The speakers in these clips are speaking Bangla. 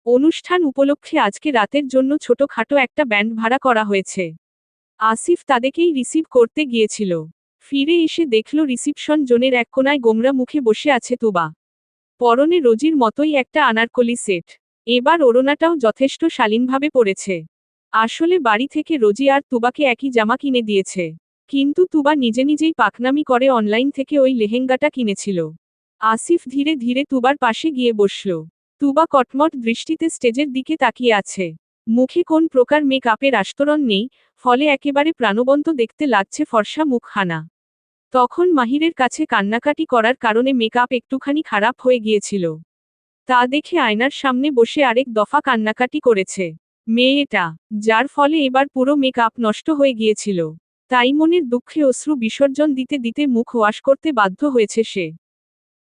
অনুষ্ঠান উপলক্ষে আজকে রাতের জন্য ছোটখাটো একটা ব্যান্ড ভাড়া করা হয়েছে। আসিফ তাদেরকেই রিসিভ করতে গিয়েছিল। ফিরে এসে দেখল রিসিপশন জোনের এক কোনায় গোমরা মুখে বসে আছে তুবা। পরনে রোজির মতোই একটা আনারকলি সেট। এবার ওড়নাটাও যথেষ্ট শালীনভাবে পরেছে। আসলে বাড়ি থেকে রোজি আর তুবাকে একই জামা কিনে দিয়েছে। কিন্তু তুবা নিজে নিজেই পাকনামি করে অনলাইন থেকে ওই লেহেঙ্গাটা কিনেছিল। আসিফ ধীরে ধীরে তুবার পাশে গিয়ে বসল। তুবা কটমট দৃষ্টিতে স্টেজের দিকে তাকিয়ে আছে। মুখে কোন প্রকার মেকআপের আস্তরণ নেই, ফলে একেবারে প্রাণবন্ত দেখতে লাগছে ফর্সা মুখখানা। তখন মাহিরের কাছে কান্নাকাটি করার কারণে মেকআপ একটুখানি খারাপ হয়ে গিয়েছিল। তা দেখে আয়নার সামনে বসে আরেক দফা কান্নাকাটি করেছে মেয়েটা, যার ফলে এবার পুরো মেকআপ নষ্ট হয়ে গিয়েছিল। তাই মনের দুঃখে অশ্রু বিসর্জন দিতে দিতে মুখ ওয়াশ করতে বাধ্য হয়েছে সে।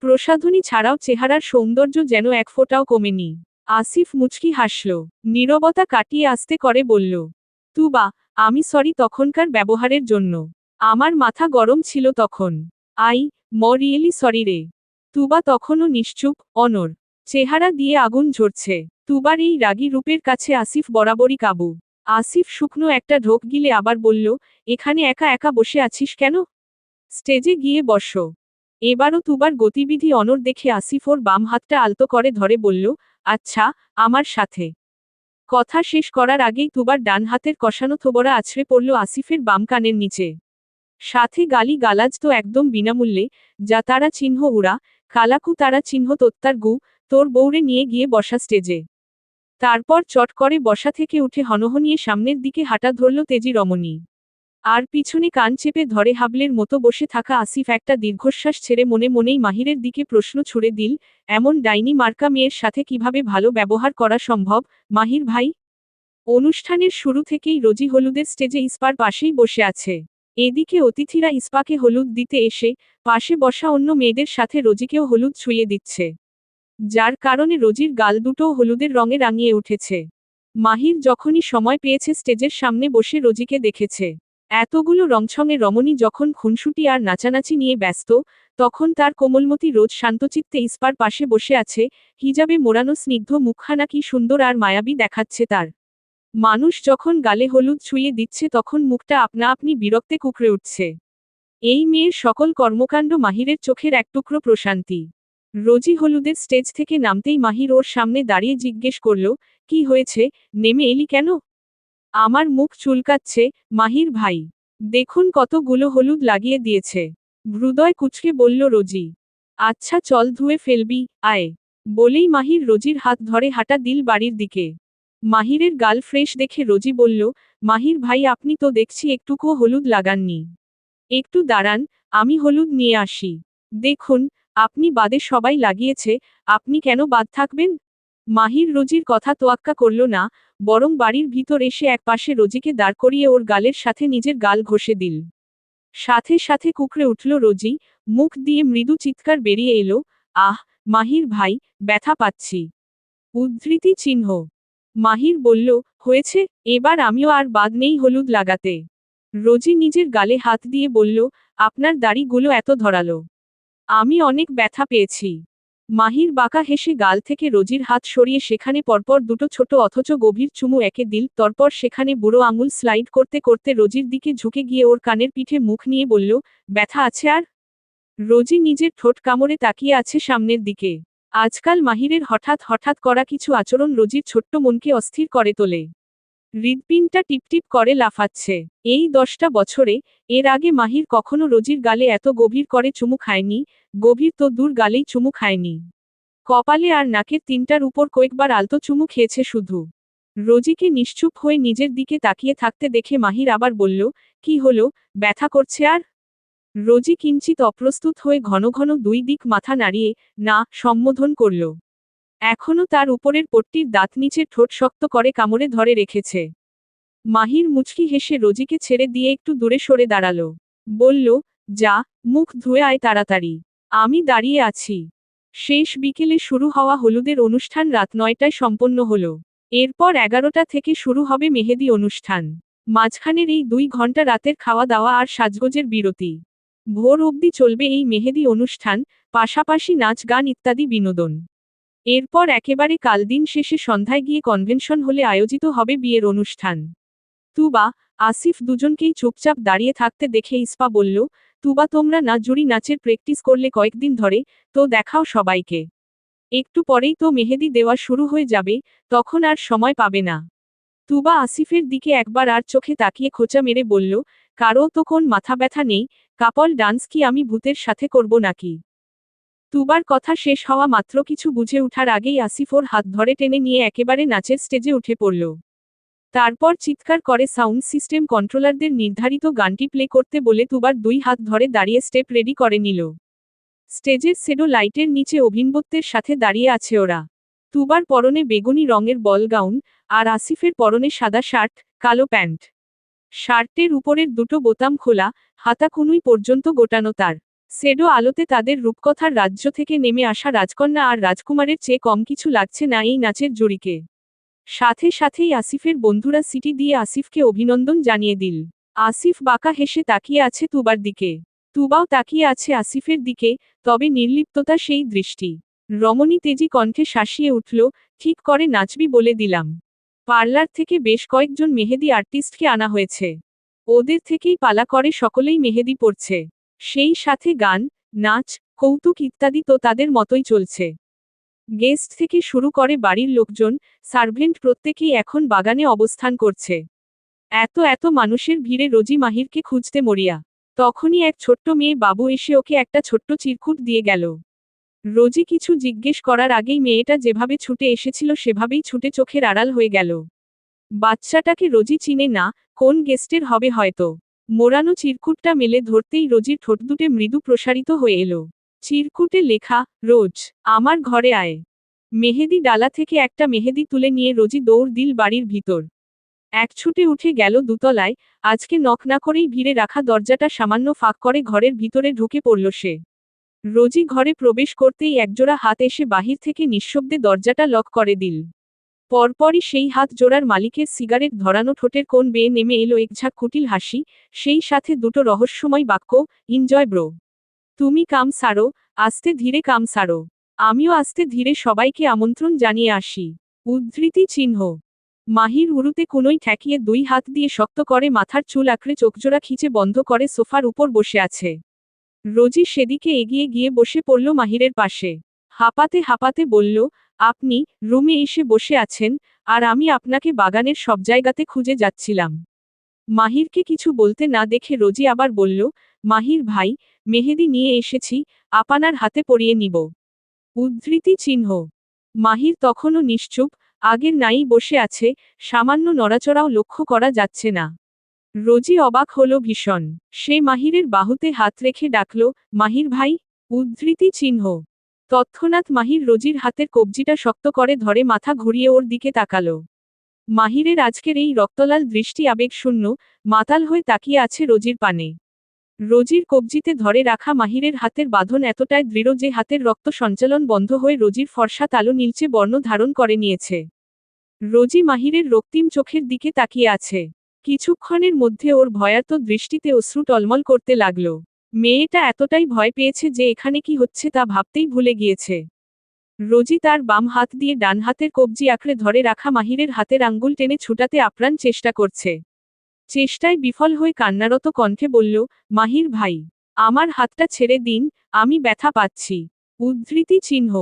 প্রসাধনী ছাড়াও চেহারার সৌন্দর্য যেন এক ফোঁটাও কমেনি। আসিফ মুচকি হাসল, নীরবতা কাটিয়ে আস্তে করে বলল, তুবা, আমি সরি তখনকার ব্যবহারের জন্য। আমার মাথা গরম ছিল তখন। আই রিয়েলি সরি রে। তুবা তখনও নিশ্চুপ, অনড়। চেহারা দিয়ে আগুন ঝরছে। তুবার এই রাগী রূপের কাছে আসিফ বরাবরই কাবু। আসিফ শুকনো একটা ঢোক গিলে আবার বলল, এখানে একা একা বসে আছিস কেন? স্টেজে গিয়ে বসো। এবারও তুবার গতিবিধি অনড় দেখে আসিফ ওর বাম হাতটা আলতো করে ধরে বলল, আচ্ছা, আমার সাথে। কথা শেষ করার আগেই তুবার ডান হাতের কষানো থোবরা আছড়ে পড়ল আসিফের বাম কানের নিচে। সাথে গালি গালাজ তো একদম বিনামূল্যে, যা তারা চিহ্ন উড়া, কালাকু তারা চিহ্ন তোত্তার গু, তোর বউরে নিয়ে গিয়ে বসা স্টেজে। তারপর চট করে বসা থেকে উঠে হনহনিয়ে সামনের দিকে হাঁটা ধরল তেজি রমণী। আর পিছনে কান চেপে ধরে হাবলের মতো বসে থাকা আসিফ একটা দীর্ঘশ্বাস ছেড়ে মনে মনেই মাহিরের দিকে প্রশ্ন ছুড়ে দিল, এমন ডাইনি মার্কা মেয়ের সাথে কিভাবে ভালো ব্যবহার করা সম্ভব, মাহির ভাই? অনুষ্ঠানের শুরু থেকেই রোজি হলুদের স্টেজে ইস্পার পাশেই বসে আছে। এদিকে অতিথিরা ইস্পাকে হলুদ দিতে এসে পাশে বসা অন্য মেয়েদের সাথে রোজিকেও হলুদ ছুঁয়ে দিচ্ছে। যার কারণে রোজির গাল দুটোও হলুদের রঙে রাঙিয়ে উঠেছে। মাহির যখনই সময় পেয়েছে স্টেজের সামনে বসে রোজিকে দেখেছে। এতগুলো রংছঙে রমণী যখন খুনসুটি আর নাচানাচি নিয়ে ব্যস্ত, তখন তার কোমলমতি রোজ শান্তচিত্তে ইস্পার পাশে বসে আছে, হিজাবে মোড়ানো স্নিগ্ধ মুখখানা কি সুন্দর আর মায়াবী দেখাচ্ছে তার। মানুষ যখন গালে হলুদ ছুঁয়ে দিচ্ছে তখন মুখটা আপনা আপনি বিরক্তে কুঁকড়ে উঠছে। এই মেয়ের সকল কর্মকাণ্ড মাহিরের চোখের এক টুকরো প্রশান্তি। রোজি হলুদের স্টেজ থেকে নামতেই মাহির ওর সামনে দাঁড়িয়ে জিজ্ঞেস করল, কি হয়েছে, নেমে এলি কেন? আমার মুখ চুলকাচ্ছে, মাহির ভাই। দেখুন কতগুলো হলুদ লাগিয়ে দিয়েছে। হৃদয় কুঁচকে বলল রোজি। আচ্ছা চল ধুয়ে ফেলবি, আয়। বলেই মাহির রোজির হাত ধরে হাঁটা দিল বাড়ির দিকে। মাহিরের গাল ফ্রেশ দেখে রোজি বলল, মাহির ভাই আপনি তো দেখছি একটুকুও হলুদ লাগাননি। একটু দাঁড়ান, আমি হলুদ নিয়ে আসি। দেখুন, আপনি বাদে সবাই লাগিয়েছে, আপনি কেন বাদ থাকবেন? মাহির রোজির কথা তোয়াক্কা করল না, বরং বাড়ির ভিতর এসে একপাশে রোজিকে দাঁড় করিয়ে ওর গালের সাথে নিজের গাল ঘষে দিল। সাথে সাথে কুঁকড়ে উঠল রোজি, মুখ দিয়ে মৃদু চিৎকার বেরিয়ে এলো, আহ, মাহির ভাই, ব্যথা পাচ্ছি। উদ্ধৃতি চিহ্ন। মাহির বলল, হয়েছে, এবার আমিও আর বাদ নেই হলুদ লাগাতে। রোজি নিজের গালে হাত দিয়ে বলল, আপনার দাড়িগুলো এত ধরালো। আমি অনেক ব্যথা পেয়েছি। মাহির বাঁকা হেসে গাল থেকে রোজির হাত সরিয়ে সেখানে পরপর দুটো ছোট অথচ গভীর চুমু একে দিল, তারপর সেখানে বুড়ো আঙুল স্লাইড করতে করতে রোজির দিকে ঝুঁকে গিয়ে ওর কানের পিঠে মুখ নিয়ে বলল, ব্যথা আছে আর? রোজি নিজের ঠোঁট কামড়ে তাকিয়ে আছে সামনের দিকে। আজকাল মাহিরের হঠাৎ হঠাৎ করা কিছু আচরণ রোজির ছোট্ট মনকে অস্থির করে তোলে। হৃৎপিণ্ডটা টিপটিপ করে লাফাচ্ছে। এই 10টা বছরে, এর আগে মাহির কখনো রোজির গালে এত গভীর করে চুমু খায়নি, গভীর তো দূর গালেই চুমু খায়নি। কপালে আর নাকের তিনটার উপর কয়েকবার আলতো চুমু খেয়েছে শুধু। রোজিকে নিশ্চুপ হয়ে নিজের দিকে তাকিয়ে থাকতে দেখে মাহির আবার বলল, কি হলো, ব্যথা করছে আর? রোজি কিঞ্চিত অপ্রস্তুত হয়ে ঘন ঘন দুই দিক মাথা নাড়িয়ে না সম্বোধন করল। এখনো তার উপরের পট্টির দাঁত নিচের ঠোঁট শক্ত করে কামড়ে ধরে রেখেছে। মাহির মুচকি হেসে রোজিকে ছেড়ে দিয়ে একটু দূরে সরে দাঁড়ালো। বলল, যা, মুখ ধুয়ে আয় তাড়াতাড়ি। আমি দাঁড়িয়ে আছি। শেষ বিকেলে শুরু হওয়া হলুদের অনুষ্ঠান রাত 9টায় সম্পন্ন হলো। এরপর 11টা থেকে শুরু হবে মেহেদি অনুষ্ঠান। মাঝখানের এই 2 ঘন্টা রাতের খাওয়া দাওয়া আর সাজগোজের বিরতি। ভোর অবধি চলবে এই মেহেদি অনুষ্ঠান, পাশাপাশি নাচ গান ইত্যাদি বিনোদন। এরপর একেবারে কাল দিন শেষে সন্ধ্যায় গিয়ে কনভেনশন হলে আয়োজিত হবে বিয়ের অনুষ্ঠান। তুবা, আসিফ দুজনকেই চুপচাপ দাঁড়িয়ে থাকতে দেখে ইস্পা বলল, তুবা তোমরা না জুড়ি নাচের প্র্যাকটিস করলে কয়েকদিন ধরে, তো দেখাও সবাইকে। একটু পরেই তো মেহেদি দেওয়া শুরু হয়ে যাবে, তখন আর সময় পাবে না। তুবা আসিফের দিকে একবার আর চোখে তাকিয়ে খোঁচা মেরে বলল, কারও তো কোন মাথা ব্যথা নেই, কাপল ডান্স কি আমি ভূতের সাথে করব নাকি? তুবার কথা শেষ হওয়া মাত্র কিছু বুঝে ওঠার আগেই আসিফ ওর হাত ধরে টেনে নিয়ে একেবারে নাচের স্টেজে উঠে পড়ল। তারপর চিৎকার করে সাউন্ড সিস্টেম কন্ট্রোলারদের নির্ধারিত গানটি প্লে করতে বলে তুবার 2 হাত ধরে দাঁড়িয়ে স্টেপ রেডি করে নিল। স্টেজের সেডো লাইটের নিচে অভিনবত্বের সাথে দাঁড়িয়ে আছে ওরা। তুবার পরনে বেগুনি রঙের বল গাউন, আর আসিফের পরনে সাদা শার্ট, কালো প্যান্ট। শার্টের উপরের দুটো বোতাম খোলা, হাতা কুনুই পর্যন্ত গোটানো তার। সেডো আলোতে তাদের রূপকথার রাজ্য থেকে নেমে আসা রাজকন্যা আর রাজকুমারের চেয়ে কম কিছু লাগছে না এই নাচের জুড়িকে। সাথে সাথেই আসিফের বন্ধুরা সিটি দিয়ে আসিফকে অভিনন্দন জানিয়ে দিল। আসিফ বাঁকা হেসে তাকিয়ে আছে তুবার দিকে। তুবাও তাকিয়ে আছে আসিফের দিকে, তবে নির্লিপ্ততা সেই দৃষ্টি। রমণী তেজি কণ্ঠে শাসিয়ে উঠল, ঠিক করে নাচবি বলে দিলাম। পার্লার থেকে বেশ কয়েকজন মেহেদি আর্টিস্টকে আনা হয়েছে। ওদের থেকেই পালা করে সকলেই মেহেদি পড়ছে। সেই সাথে গান, নাচ, কৌতুক ইত্যাদি তো তাদের মতোই চলছে। গেস্ট থেকে শুরু করে বাড়ির লোকজন, সার্ভেন্ট প্রত্যেকেই এখন বাগানে অবস্থান করছে। এত মানুষের ভিড়ে রোজি মাহিরকে খুঁজতে মরিয়া। তখনই এক ছোট্ট মেয়ে বাবু এসে ওকে একটা ছোট্ট চিরকুট দিয়ে গেল। রোজি কিছু জিজ্ঞেস করার আগেই মেয়েটা যেভাবে ছুটে এসেছিল সেভাবেই ছুটে চোখের আড়াল হয়ে গেল। বাচ্চাটাকে রোজি চিনে না, কোন গেস্টের হবে হয়তো। মোড়ানো চিরকুটটা মেলে ধরতেই রোজির ঠোঁট দুটে মৃদু প্রসারিত হয়ে এলো। চিরকুটে লেখা, রোজ, আমার ঘরে আয়। মেহেদি ডালা থেকে একটা মেহেদি তুলে নিয়ে রোজি দৌড় দিল বাড়ির ভিতর। এক ছুটে উঠে গেল দুতলায়, আজকে নক না করেই ভিড়ে রাখা দরজাটা সামান্য ফাঁক করে ঘরের ভিতরে ঢুকে পড়ল সে। রোজি ঘরে প্রবেশ করতেই একজোড়া হাত এসে বাহির থেকে নিঃশব্দে দরজাটা লক করে দিল। পরপরই সেই হাত জোড়ার মালিকের সিগারেট ধরানো ঠোঁটের কোণ বেয়ে নেমে এলো একঝাঁক কুটিল হাসি, সেই সাথে দুটো রহস্যময় বাক্য, ইনজয় ব্রো। তুমি কাম সারো, আস্তে ধীরে কাম সারো। আমিও আস্তে ধীরে সবাইকে আমন্ত্রণ জানিয়ে আসি। উদ্ধৃতি চিহ্ন। মাহির উরুতে কুনোই ঠেকিয়ে 2 হাত দিয়ে শক্ত করে মাথার চুল আঁকড়ে চোখজোড়া খিচে বন্ধ করে সোফার উপর বসে আছে। রোজি সেদিকে এগিয়ে গিয়ে বসে পড়ল মাহিরের পাশে। হাঁপাতে হাঁপাতে বলল, আপনি রুমে এসে বসে আছেন, আর আমি আপনাকে বাগানের সব জায়গাতে খুঁজে যাচ্ছিলাম। মাহিরকে কিছু বলতে না দেখে রোজি আবার বলল, মাহির ভাই, মেহেদি নিয়ে এসেছি, আপনার হাতে পরিয়ে নিব। উদ্ধৃতি চিহ্ন। মাহির তখনও নিশ্চুপ, আগের নাই বসে আছে, সামান্য নড়াচড়াও লক্ষ্য করা যাচ্ছে না। রোজি অবাক হলো ভীষণ। সে মাহিরের বাহুতে হাত রেখে ডাকল, মাহির ভাই। উদ্ধৃতি চিহ্ন। তৎক্ষণাৎ মাহির রোজির হাতের কবজিটা শক্ত করে ধরে মাথা ঘুরিয়ে ওর দিকে তাকালো। মাহিরের আজকের এই রক্তলাল দৃষ্টি আবেগশূন্য, মাতাল হয়ে তাকিয়ে আছে রোজির পানে। রোজির কবজিতে ধরে রাখা মাহিরের হাতের বাঁধন এতটাই দৃঢ় যে হাতের রক্ত সঞ্চালন বন্ধ হয়ে রোজির ফর্সা তালু নীলচে বর্ণ ধারণ করে নিয়েছে। রোজি মাহিরের রক্তিম চোখের দিকে তাকিয়ে আছে। কিছুক্ষণের মধ্যে ওর ভয়ার্ত দৃষ্টিতে অশ্রু টলমল করতে লাগল। মেয়েটা এতটাই ভয় পেয়েছে যে এখানে কি হচ্ছে তা ভাবতেই ভুলে গিয়েছে। রোজি তার বাম হাত দিয়ে ডান হাতের কবজি আঁকড়ে ধরে রাখা মাহিরের হাতের আঙ্গুল টেনে ছুটাতে আপ্রাণ চেষ্টা করছে। চেষ্টায় বিফল হয়ে কান্নারত কণ্ঠে বলল, মাহির ভাই, আমার হাতটা ছেড়ে দিন, আমি ব্যথা পাচ্ছি। উদ্ধৃতি চিহ্ন।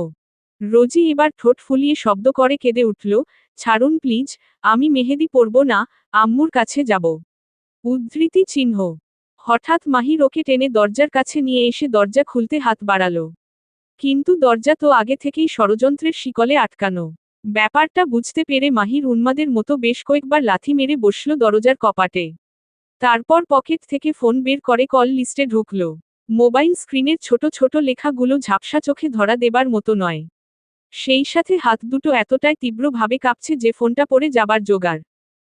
রোজি এবার ঠোঁট ফুলিয়ে শব্দ করে কেঁদে উঠল, ছাড়ুন প্লিজ, আমি মেহেদি পরব না, আম্মুর কাছে যাব। উদ্ধৃতি চিহ্ন। হঠাৎ মাহির ওকে টেনে দরজার কাছে নিয়ে এসে দরজা খুলতে হাত বাড়ালো। কিন্তু দরজা তো আগে থেকেই ষড়যন্ত্রের শিকলে আটকানো। ব্যাপারটা বুঝতে পেরে মাহির উন্মাদের মতো বেশ কয়েকবার লাথি মেরে বসল দরজার কপাটে। তারপর পকেট থেকে ফোন বের করে কল লিস্টে ঢুকল। মোবাইল স্ক্রিনের ছোট ছোট লেখাগুলো ঝাপসা চোখে ধরা দেবার মতো নয়। সেই সাথে হাত দুটো এতটাই তীব্রভাবে কাঁপছে যে ফোনটা পড়ে যাবার জোগাড়।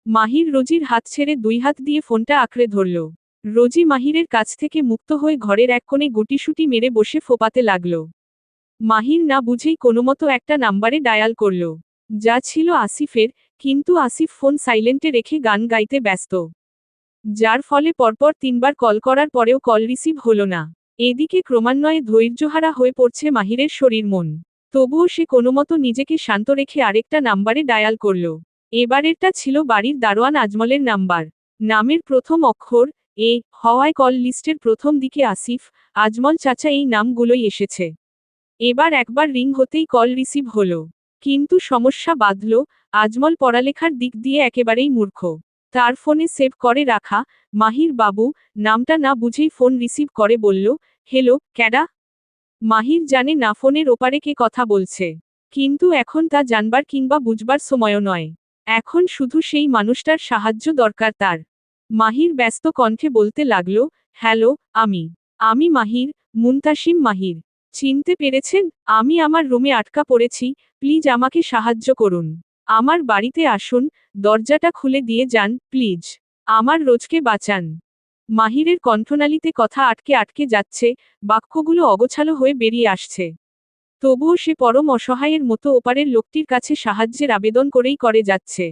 মাহির রোজির হাত ছেড়ে 2 হাত দিয়ে ফোনটা আঁকড়ে ধরল। রোজি মাহিরের কাছ থেকে মুক্ত হয়ে ঘরের এক কোণে গুটিসুটি মেরে বসে ফোপাতে লাগল। মাহির না বুঝেই কোনোমতো একটা নাম্বারে ডায়াল করল। যা ছিল আসিফের, কিন্তু আসিফ ফোন সাইলেন্টে রেখে গান গাইতে ব্যস্ত। যার ফলে পরপর 3 বার কল করার পরেও কল রিসিভ হলো না। এদিকে ক্রমান্বয়ে ধৈর্যহারা হয়ে পড়ছে মাহিরের শরীর মন। তবুও সে কোনোমতো নিজেকে শান্ত রেখে আরেকটা নাম্বারে ডায়াল করল। এবারেরটা ছিল বাড়ির দারোয়ান আজমলের নাম্বার। নামের প্রথম অক্ষর এ হওয়ায় কল লিস্টের প্রথম দিকে আসিফ, আজমল চাচা এই নামগুলোই এসেছে। এবার একবার রিং হতেই কল রিসিভ হলো। কিন্তু সমস্যা বাধল, আজমল পড়ালেখার দিক দিয়ে একেবারেই মূর্খ। তার ফোনে সেভ করে রাখা মাহির বাবু নামটা না বুঝেই ফোন রিসিভ করে বলল, হ্যালো, ক্যাডা? মাহির জানে না ফোনের ওপারে কে কথা বলছে। কিন্তু এখন তা জানবার কিংবা বুঝবার সময়ও নয়। এখন শুধু সেই মানুষটার সাহায্য দরকার তার। মাহির ব্যস্ত কণ্ঠে বলতে লাগল, হ্যালো, আমি মাহির, মুনতাসিম মাহির। চিনতে পেরেছেন? আমি আমার রুমে আটকা পড়েছি, প্লিজ আমাকে সাহায্য করুন। আমার বাড়িতে আসুন, দরজাটা খুলে দিয়ে যান, প্লিজ। আমার রোজকে বাঁচান। মাহিরের কণ্ঠনালীতে কথা আটকে আটকে যাচ্ছে, বাক্যগুলো অগোছালো হয়ে বেরিয়ে আসছে। তবুও সে পরম অসহায়ের মতো ওপারের লোকটির কাছে সাহায্যের আবেদন করেই করে যাচ্ছে।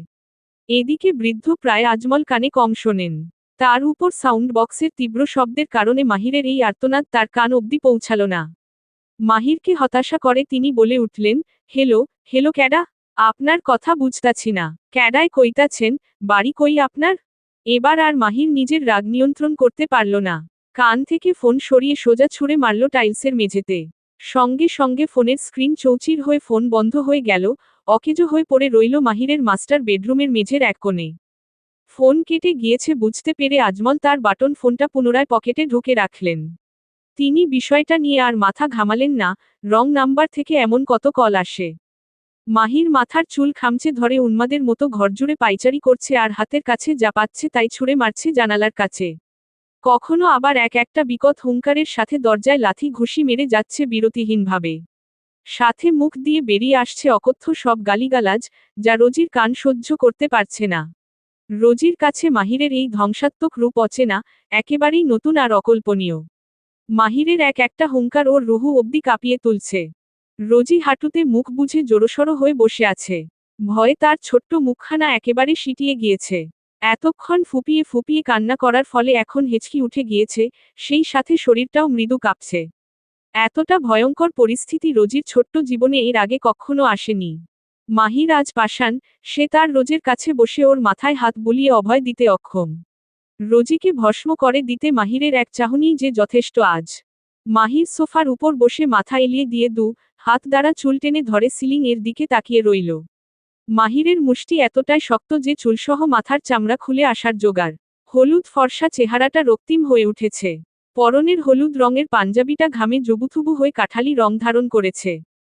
এদিকে বৃদ্ধ প্রায় আজমল কানে কম শোনেন। তার উপর সাউন্ড বক্সের তীব্র শব্দের কারণে মাহিরের এই আর্তনাদ তার কান অবধি পৌঁছাল না। মাহিরকে হতাশা করে তিনি বলে উঠলেন, হেলো ক্যাডা? আপনার কথা বুঝতাছি না। ক্যাডায় কইতাছেন, বাড়ি কই আপনার? এবার আর মাহির নিজের রাগ নিয়ন্ত্রণ করতে পারল না। কান থেকে ফোন সরিয়ে সোজা ছুঁড়ে মারল টাইলসের মেঝেতে। সঙ্গে সঙ্গে ফোনের স্ক্রিন চৌচির হয়ে ফোন বন্ধ হয়ে গেল, অকেজো হয়ে পড়ে রইল মাহিরের মাস্টার বেডরুমের মেঝের এক কোণে। ফোন কেটে গিয়েছে বুঝতে পেরে আজমল তার বাটন ফোনটা পুনরায় পকেটে ঢুকে রাখলেন। তিনি বিষয়টা নিয়ে আর মাথা ঘামালেন না, রং নাম্বার থেকে এমন কত কল আসে। মাহির মাথার চুল খামচে ধরে উন্মাদের মতো ঘরজুড়ে পাইচারি করছে আর হাতের কাছে যা পাচ্ছে তাই ছুঁড়ে মারছে জানালার কাছে। কখনো আবার এক একটা বিকট হুঙ্কারের সাথে দরজায় লাথি ঘুষি মেরে যাচ্ছে বিরতিহীনভাবে। সাথে মুখ দিয়ে বেরিয়ে আসছে অকথ্য সব গালিগালাজ, যা রোজির কান সহ্য করতে পারছে না। রোজির কাছে মাহিরের এই ধ্বংসাত্মক রূপ অচেনা, একেবারেই নতুন আর অকল্পনীয়। মাহিরের এক একটা হুঙ্কার ওর রুহু অবধি কাঁপিয়ে তুলছে। রোজি হাঁটুতে মুখ বুঝে জড়সড় হয়ে বসে আছে। ভয়ে তার ছোট্ট মুখখানা একেবারে সিটিয়ে গিয়েছে। এতক্ষণ ফুপিয়ে ফুপিয়ে কান্না করার ফলে এখন হেঁচকি উঠে গিয়েছে, সেই সাথে শরীরটাও মৃদু কাঁপছে। এতটা ভয়ঙ্কর পরিস্থিতি রোজির ছোট্ট জীবনে এর আগে কখনো আসেনি। মাহির আজ পাষাণ, সে তার রোজের কাছে বসে ওর মাথায় হাত বুলিয়ে অভয় দিতে অক্ষম। রোজিকে ভস্ম করে দিতে মাহিরের এক চাহনিই যে যথেষ্ট আজ। মাহির সোফার উপর বসে মাথা এলিয়ে দিয়ে হাত দ্বারা চুল টেনে ধরে সিলিং এর দিকে তাকিয়ে রইল। মাহিরের মুষ্টি এতটাই শক্ত যে চুলসহ মাথার চামড়া খুলে আসার জোগাড়। হলুদ ফর্সা চেহারাটা রক্তিম হয়ে উঠেছে। পরনের হলুদ রঙের পাঞ্জাবিটা ঘামে জুবুথুবু হয়ে কাঠালি রং ধারণ করেছে।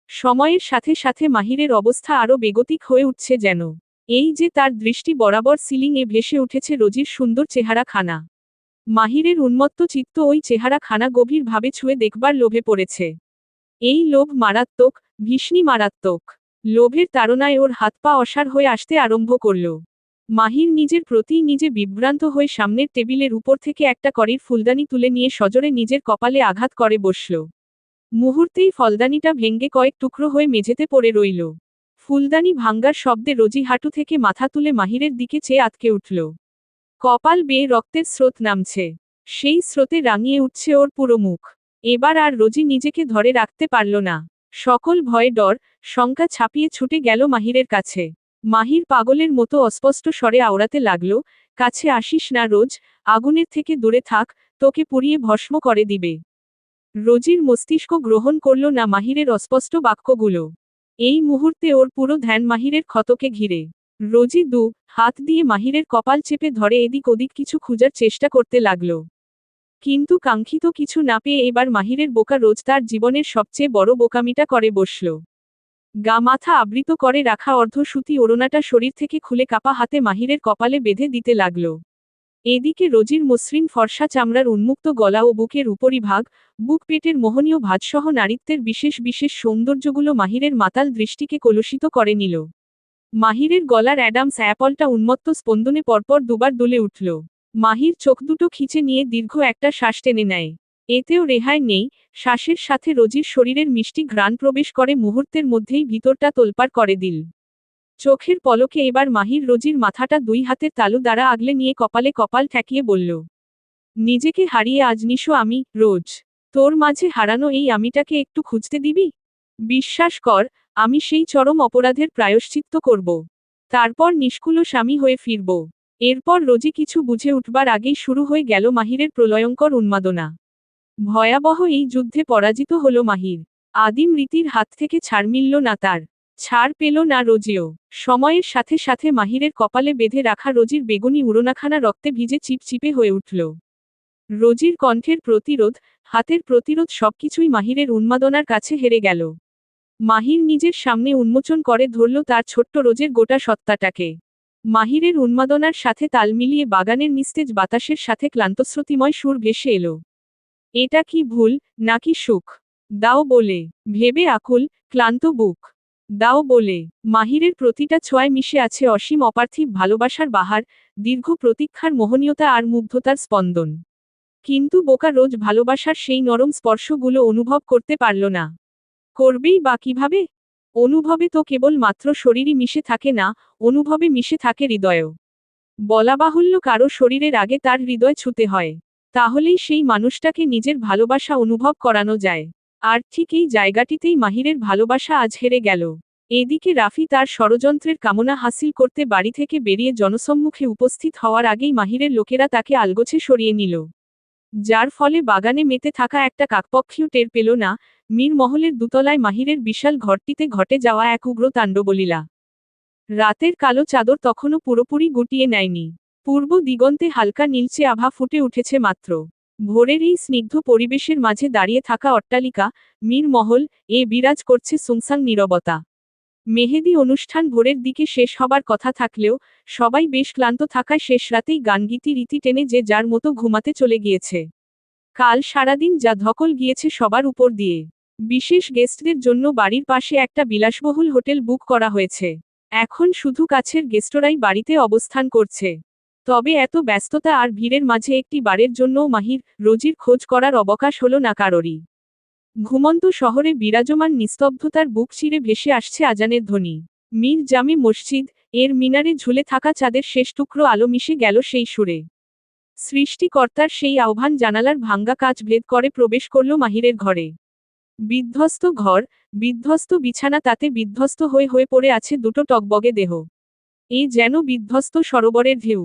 সময়ের সাথে সাথে মাহিরের অবস্থা আরও বেগতিক হয়ে উঠছে যেন। এই যে তার দৃষ্টি বরাবর সিলিং এ ভেসে উঠেছে রোজির সুন্দর চেহারা খানা। মাহিরের উন্মত্ত চিত্ত ওই চেহারা খানা গভীরভাবে ছুঁয়ে দেখবার লোভে পড়েছে। এই লোভ মারাত্মক, ভীষণই মারাত্মক। লোভের তাড়নায় ওর হাত পা অসাড় হয়ে আসতে আরম্ভ করল। মাহির নিজের প্রতিই নিজে বিভ্রান্ত হয়ে সামনের টেবিলের উপর থেকে একটা কড়ির ফুলদানি তুলে নিয়ে সজোরে নিজের কপালে আঘাত করে বসল। মুহূর্তেই ফলদানিটা ভেঙ্গে কয়েক টুকরো হয়ে মেঝেতে পড়ে রইল। ফুলদানি ভাঙ্গার শব্দে রোজি হাঁটু থেকে মাথা তুলে মাহিরের দিকে চেয়ে আটকে উঠল। কপাল বেয়ে রক্তের স্রোত নামছে। সেই স্রোতে রাঙিয়ে উঠছে ওর পুরো মুখ। এবার আর রোজি নিজেকে ধরে রাখতে পারল না। সকল ভয়ে ডর, শঙ্কা ছাপিয়ে ছুটে গেল মাহিরের কাছে। মাহির পাগলের মতো অস্পষ্ট স্বরে আওড়াতে লাগল, কাছে আসিস না রোজ, আগুনের থেকে দূরে থাক, তোকে পুড়িয়ে ভস্ম করে দিবে। রোজির মস্তিষ্ক গ্রহণ করল না মাহিরের অস্পষ্ট বাক্যগুলো। এই মুহূর্তে ওর পুরো ধ্যান মাহিরের ক্ষতকে ঘিরে। রোজি হাত দিয়ে মাহিরের কপাল চেপে ধরে এদিক ওদিক কিছু খুঁজার চেষ্টা করতে লাগল। কিন্তু কাঙ্ক্ষিত কিছু না পেয়ে এবার মাহিরের বোকা রোজ তার জীবনের সবচেয়ে বড় বোকামিটা করে বসল। গা মাথা আবৃত করে রাখা অর্ধ সুতি ওড়নাটা শরীর থেকে খুলে কাপা হাতে মাহিরের কপালে বেঁধে দিতে লাগল। এদিকে রোজির মসৃণ ফর্সা চামড়ার উন্মুক্ত গলা ও বুকের উপরিভাগ, বুক পেটের মোহনীয় ভাঁজসহ নারীত্বের বিশেষ বিশেষ সৌন্দর্যগুলো মাহিরের মাতাল দৃষ্টিকে কলুষিত করে নিল। মাহিরের গলার অ্যাডামস অ্যাপলটা উন্মত্ত স্পন্দনে পরপর দুবার দুলে উঠল। মাহির চোখ দুটো খিচে নিয়ে দীর্ঘ একটা শ্বাস টেনে নেয়। এতেও রেহাই নেই, শ্বাসের সাথে রোজির শরীরের মিষ্টি ঘ্রাণ প্রবেশ করে মুহূর্তের মধ্যেই ভিতরটা তোলপাড় করে দিল। চোখের পলকে এবার মাহির রোজির মাথাটা দুই হাতের তালু দ্বারা আগলে নিয়ে কপালে কপাল ঠেকিয়ে বলল, নিজেকে হারিয়ে আজ নিশো আমি, রোজ। তোর মাঝে হারানো এই আমিটাকে একটু খুঁজতে দিবি? বিশ্বাস কর, আমি সেই চরম অপরাধের প্রায়শ্চিত্ত করব। তারপর নিষ্কুল স্বামী হয়ে ফিরব। এরপর রোজি কিছু বুঝে উঠবার আগেই শুরু হয়ে গেল মাহিরের প্রলয়ঙ্কর উন্মাদনা। ভয়াবহ এই যুদ্ধে পরাজিত হল মাহির। আদিম রীতির হাত থেকে ছাড় মিলল না তার। ছাড় পেল না রোজিও। সময়ের সাথে সাথে মাহিরের কপালে বেঁধে রাখা রোজির বেগুনি উড়নাখানা রক্তে ভিজে চিপচিপে হয়ে উঠল। রোজির কণ্ঠের প্রতিরোধ, হাতের প্রতিরোধ সবকিছুই মাহিরের উন্মাদনার কাছে হেরে গেল। মাহির নিজের সামনে উন্মোচন করে ধরল তার ছোট্ট রোজের গোটা সত্তাটাকে। মাহিরের উন্মাদনার সাথে তাল মিলিয়ে বাগানের নিস্তেজ বাতাসের সাথে ক্লান্তস্রোতিময় সুর ভেসে এলো। এটা কি ভুল, নাকি সুখ? দাও বলে। ভেবে আকুল, ক্লান্ত বুক। দাও বলে। মাহিরের প্রতিটা ছোঁয়ায় মিশে আছে অসীম অপার্থিব ভালোবাসার বাহার, দীর্ঘ প্রতীক্ষার মোহনীয়তা আর মুগ্ধতার স্পন্দন। কিন্তু বোকা রোজ ভালোবাসার সেই নরম স্পর্শগুলো অনুভব করতে পারল না। করবেই বা কিভাবে? অনুভবে তো কেবল মাত্র শরীরই মিশে থাকে না, অনুভবে মিশে থাকে হৃদয়ও। বলা বাহুল্য কারো শরীরের আগে তার হৃদয় ছুঁতে হয়। তাহলেই সেই মানুষটাকে নিজের ভালোবাসা অনুভব করানো যায়। আর ঠিক এই জায়গাটিতেই মাহিরের ভালোবাসা আজ হেরে গেল। এদিকে রাফি তার ষড়যন্ত্রের কামনা হাসিল করতে বাড়ি থেকে বেরিয়ে জনসম্মুখে উপস্থিত হওয়ার আগেই মাহিরের লোকেরা তাকে আলগোছে সরিয়ে নিল। যার ফলে বাগানে মেতে থাকা একটা কাকপক্ষীও টের পেল না, মীর মহলের দুতলায় মাহিরের বিশাল ঘরটিতে ঘটে যাওয়া এক উগ্র তাণ্ডবলীলা। রাতের কালো চাদর তখনও পুরোপুরি গুটিয়ে নেয়নি। পূর্ব দিগন্তে হালকা নীলচে আভা ফুটে উঠেছে মাত্র। ভোরের এই স্নিগ্ধ পরিবেশের মাঝে দাঁড়িয়ে থাকা অট্টালিকা, মীর মহল, বিরাজ করছে সুনসান নীরবতা। মেহেদি অনুষ্ঠান ভোরের দিকে শেষ হবার কথা থাকলেও, সবাই বেশ ক্লান্ত থাকায় শেষ রাতেই গানগীতি রীতি টেনে যে যার মতো ঘুমাতে চলে গিয়েছে। কাল সারাদিন যা ধকল গিয়েছে সবার উপর দিয়ে। বিশেষ গেস্টদের জন্য বাড়ির পাশে একটা বিলাসবহুল হোটেল বুক করা হয়েছে। এখন শুধু কাছের গেস্টরাই বাড়িতে অবস্থান করছে। তবে এত ব্যস্ততা আর ভিড়ের মাঝে একটি বারের জন্যও মাহির, রোজির খোঁজ করার অবকাশ হলো না কারোরই। ঘুমন্ত শহরে বিরাজমান নিস্তব্ধতার বুক চিরে ভেসে আসছে আজানের ধ্বনি। মীর জামে মসজিদ, এর মিনারে ঝুলে থাকা চাঁদের শেষ টুকরো আলো মিশে গেল সেই সুরে। সৃষ্টিকর্তার সেই আহ্বান জানালার ভাঙ্গা কাচ ভেদ করে প্রবেশ করল মাহিরের ঘরে। বিধ্বস্ত ঘর, বিধ্বস্ত বিছানা, তাতে বিধ্বস্ত হয়ে হয়ে পড়ে আছে দুটো টগবগে দেহ। এ যেন বিধ্বস্ত সরোবরের ঢেউ,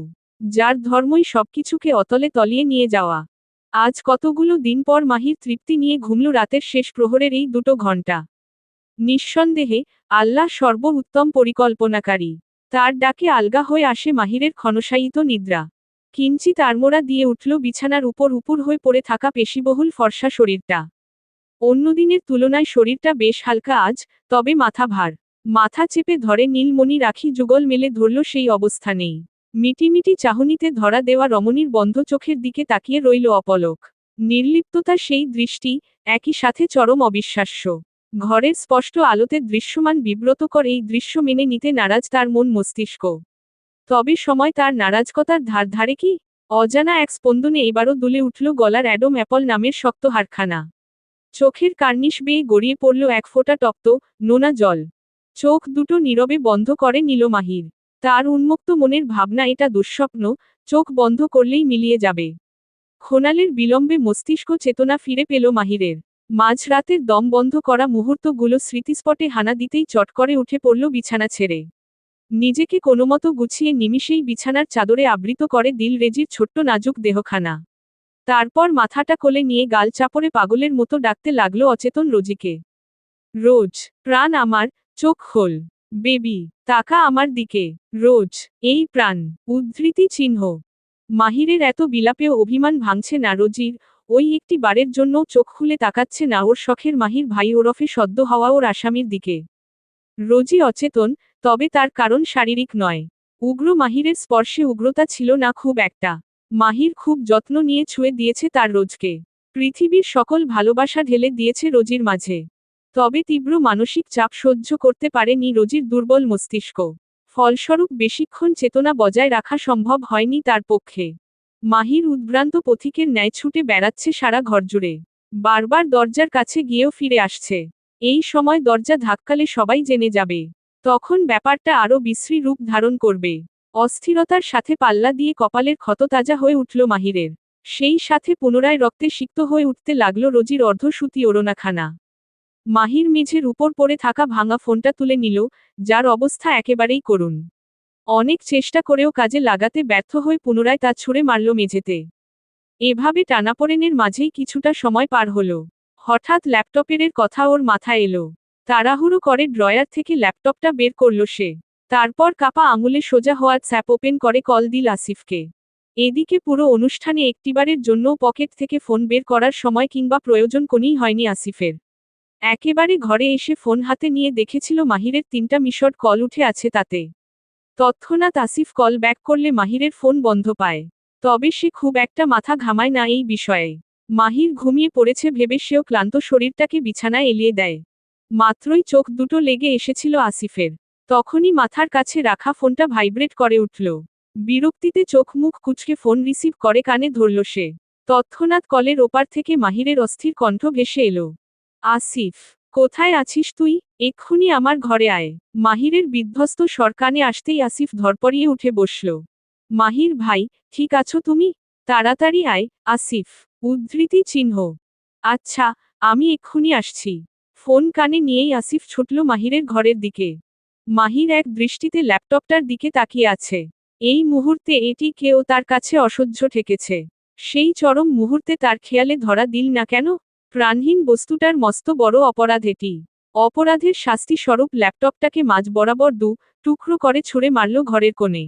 যার ধর্মই সবকিছুকে অতলে তলিয়ে নিয়ে যাওয়া। আজ কতগুলো দিন পর মাহির তৃপ্তি নিয়ে ঘুমল রাতের শেষ প্রহরের এই দুটো ঘণ্টা। নিঃসন্দেহে, আল্লাহ সর্ব উত্তম পরিকল্পনাকারী। তার ডাকে আলগা হয়ে আসে মাহিরের ক্ষণশায়িত নিদ্রা। কিঞ্চিত আড়মোড়া দিয়ে উঠল বিছানার উপর উপুর হয়ে পড়ে থাকা পেশিবহুল ফর্সা শরীরটা। অন্যদিনের তুলনায় শরীরটা বেশ হালকা আজ, তবে মাথা ভার। মাথা চেপে ধরে নীলমণি রাখি যুগল মেলে ধরল সেই অবস্থানেই। মিটিমিটি চাহনিতে ধরা দেওয়া রমণীর বন্ধ চোখের দিকে তাকিয়ে রইল অপলক। নির্লিপ্ততার সেই দৃষ্টি, একই সাথে চরম অবিশ্বাস্য। ঘরের স্পষ্ট আলোতে দৃশ্যমান বিব্রতকর এই দৃশ্য মেনে নিতে নারাজ তার মন মস্তিষ্ক। তবে সময় তার নারাজকতার ধার ধারে কি? অজানা এক স্পন্দনে এবারও দুলে উঠল গলার অ্যাডম অ্যাপল নামের শক্ত হাড়খানা। চোখের কার্নিশ বেয়ে গড়িয়ে পড়ল এক ফোঁটা তপ্ত, নোনা জল। চোখ দুটো নীরবে বন্ধ করে নিল মাহির। তার উন্মুক্ত মনের ভাবনা এটা দুঃস্বপ্ন, চোখ বন্ধ করলেই মিলিয়ে যাবে। ক্ষণালের বিলম্বে মস্তিষ্ক চেতনা ফিরে পেল মাহিরের। মাঝরাতের দম বন্ধ করা মুহূর্তগুলো স্মৃতিস্পটে হানা দিতেই চট করে উঠে পড়ল বিছানা ছেড়ে। নিজেকে কোনোমতো গুছিয়ে নিমিষেই বিছানার চাদরে আবৃত করে দিল রেজির ছোট্ট নাজুক দেহখানা। তারপর মাথাটা কোলে নিয়ে গাল চাপড়ে পাগলের মতো ডাকতে লাগলো অচেতন রোজিকে। রোজ, প্রাণ আমার, চোখ খোল। বেবি, তাকা আমার দিকে। রোজ, এই প্রাণ, উদ্ধৃতি চিহ্ন। মাহিরের এত বিলাপেও অভিমান ভাঙছে না রোজির, ওই একটি বারের জন্যও চোখ খুলে তাকাচ্ছে না ওর শখের মাহির ভাই ওরফে সদ্য হওয়া ওর আসামির দিকে। রোজি অচেতন, তবে তার কারণ শারীরিক নয়। উগ্র মাহিরের স্পর্শে উগ্রতা ছিল না খুব একটা। মাহির খুব যত্ন নিয়ে ছুঁয়ে দিয়েছে তার রোজকে। পৃথিবীর সকল ভালোবাসা ঢেলে দিয়েছে রোজির মাঝে। তবে তীব্র মানসিক চাপ সহ্য করতে পারেনি রোজির দুর্বল মস্তিষ্ক। ফলস্বরূপ বেশিক্ষণ চেতনা বজায় রাখা সম্ভব হয়নি তার পক্ষে। মাহির উদ্ভ্রান্ত পথিকের ন্যায় ছুটে বেড়াচ্ছে সারা ঘরজুড়ে। বারবার দরজার কাছে গিয়েও ফিরে আসছে। এই সময় দরজা ধাক্কালে সবাই জেনে যাবে। তখন ব্যাপারটা আরও বিশ্রী রূপ ধারণ করবে। অস্থিরতার সাথে পাল্লা দিয়ে কপালের ক্ষত তাজা হয়ে উঠল মাহিরের। সেই সাথে পুনরায় রক্তে সিক্ত হয়ে উঠতে লাগল রোজির অর্ধসূতি ওড়নাখানা। মাহির মেঝের উপর পড়ে থাকা ভাঙা ফোনটা তুলে নিল, যার অবস্থা একেবারেই করুণ। অনেক চেষ্টা করেও কাজে লাগাতে ব্যর্থ হয়ে পুনরায় তা ছুঁড়ে মারল মেঝেতে। এভাবে টানাপোড়েনের মাঝেই কিছুটা সময় পার হলো। হঠাৎ ল্যাপটপের কথা ওর মাথায় এলো। তাড়াহুড়ো করে ড্রয়ার থেকে ল্যাপটপটা বের করল সে। তারপর কাপা আঙুলে সোজা হোয়াটসঅ্যাপ ওপেন করে কল দিল আসিফকে। এদিকে পুরো অনুষ্ঠানে একটিবারের জন্যও পকেট থেকে ফোন বের করার সময় কিংবা প্রয়োজন কোনই হয়নি আসিফের। একেবারে ঘরে এসে ফোন হাতে নিয়ে দেখেছিল মাহিরের 3টা মিসড কল উঠে আছে তাতে। তৎক্ষণাৎ আসিফ কল ব্যাক করলে মাহিরের ফোন বন্ধ পায়। তবে সে খুব একটা মাথা ঘামায় না এই বিষয়ে। মাহির ঘুমিয়ে পড়েছে ভেবে সেও ক্লান্ত শরীরটাকে বিছানায় এলিয়ে দেয়। মাত্রই চোখ দুটো লেগে এসেছিল আসিফের। তখনই মাথার কাছে রাখা ফোনটা ভাইব্রেট করে উঠল। বিরক্তিতে চোখ মুখ কুঁচকে ফোন রিসিভ করে কানে ধরল সে। তৎক্ষণাৎ কলের ওপার থেকে মাহিরের অস্থির কণ্ঠ ভেসে এলো। আসিফ, কোথায় আছিস তুই? এক্ষুনি আমার ঘরে আয়। মাহিরের বিধ্বস্ত স্বর কানে আসতেই আসিফ ধরপড়িয়ে উঠে বসল। মাহির ভাই, ঠিক আছো তুমি? তাড়াতাড়ি আয়। আসিফ, উদ্ধৃতি চিহ্ন। আচ্ছা, আমি এক্ষুনি আসছি। ফোন কানে নিয়েই আসিফ ছুটল মাহিরের ঘরের দিকে। মাহির এক দৃষ্টিতে ল্যাপটপটার দিকে তাকিয়ে আছে। এই মুহূর্তে এটি কেউ তার কাছে অসহ্য ঠেকেছে। সেই চরম মুহূর্তে তার খেয়ালে ধরা দিল না কেন? প্রাণহীন বস্তুটার মস্ত বড় অপরাধ এটি। অপরাধের শাস্তি স্বরূপ ল্যাপটপটাকে মাঝ বরাবর টুকরো করে ছুঁড়ে মারল ঘরের কোণে।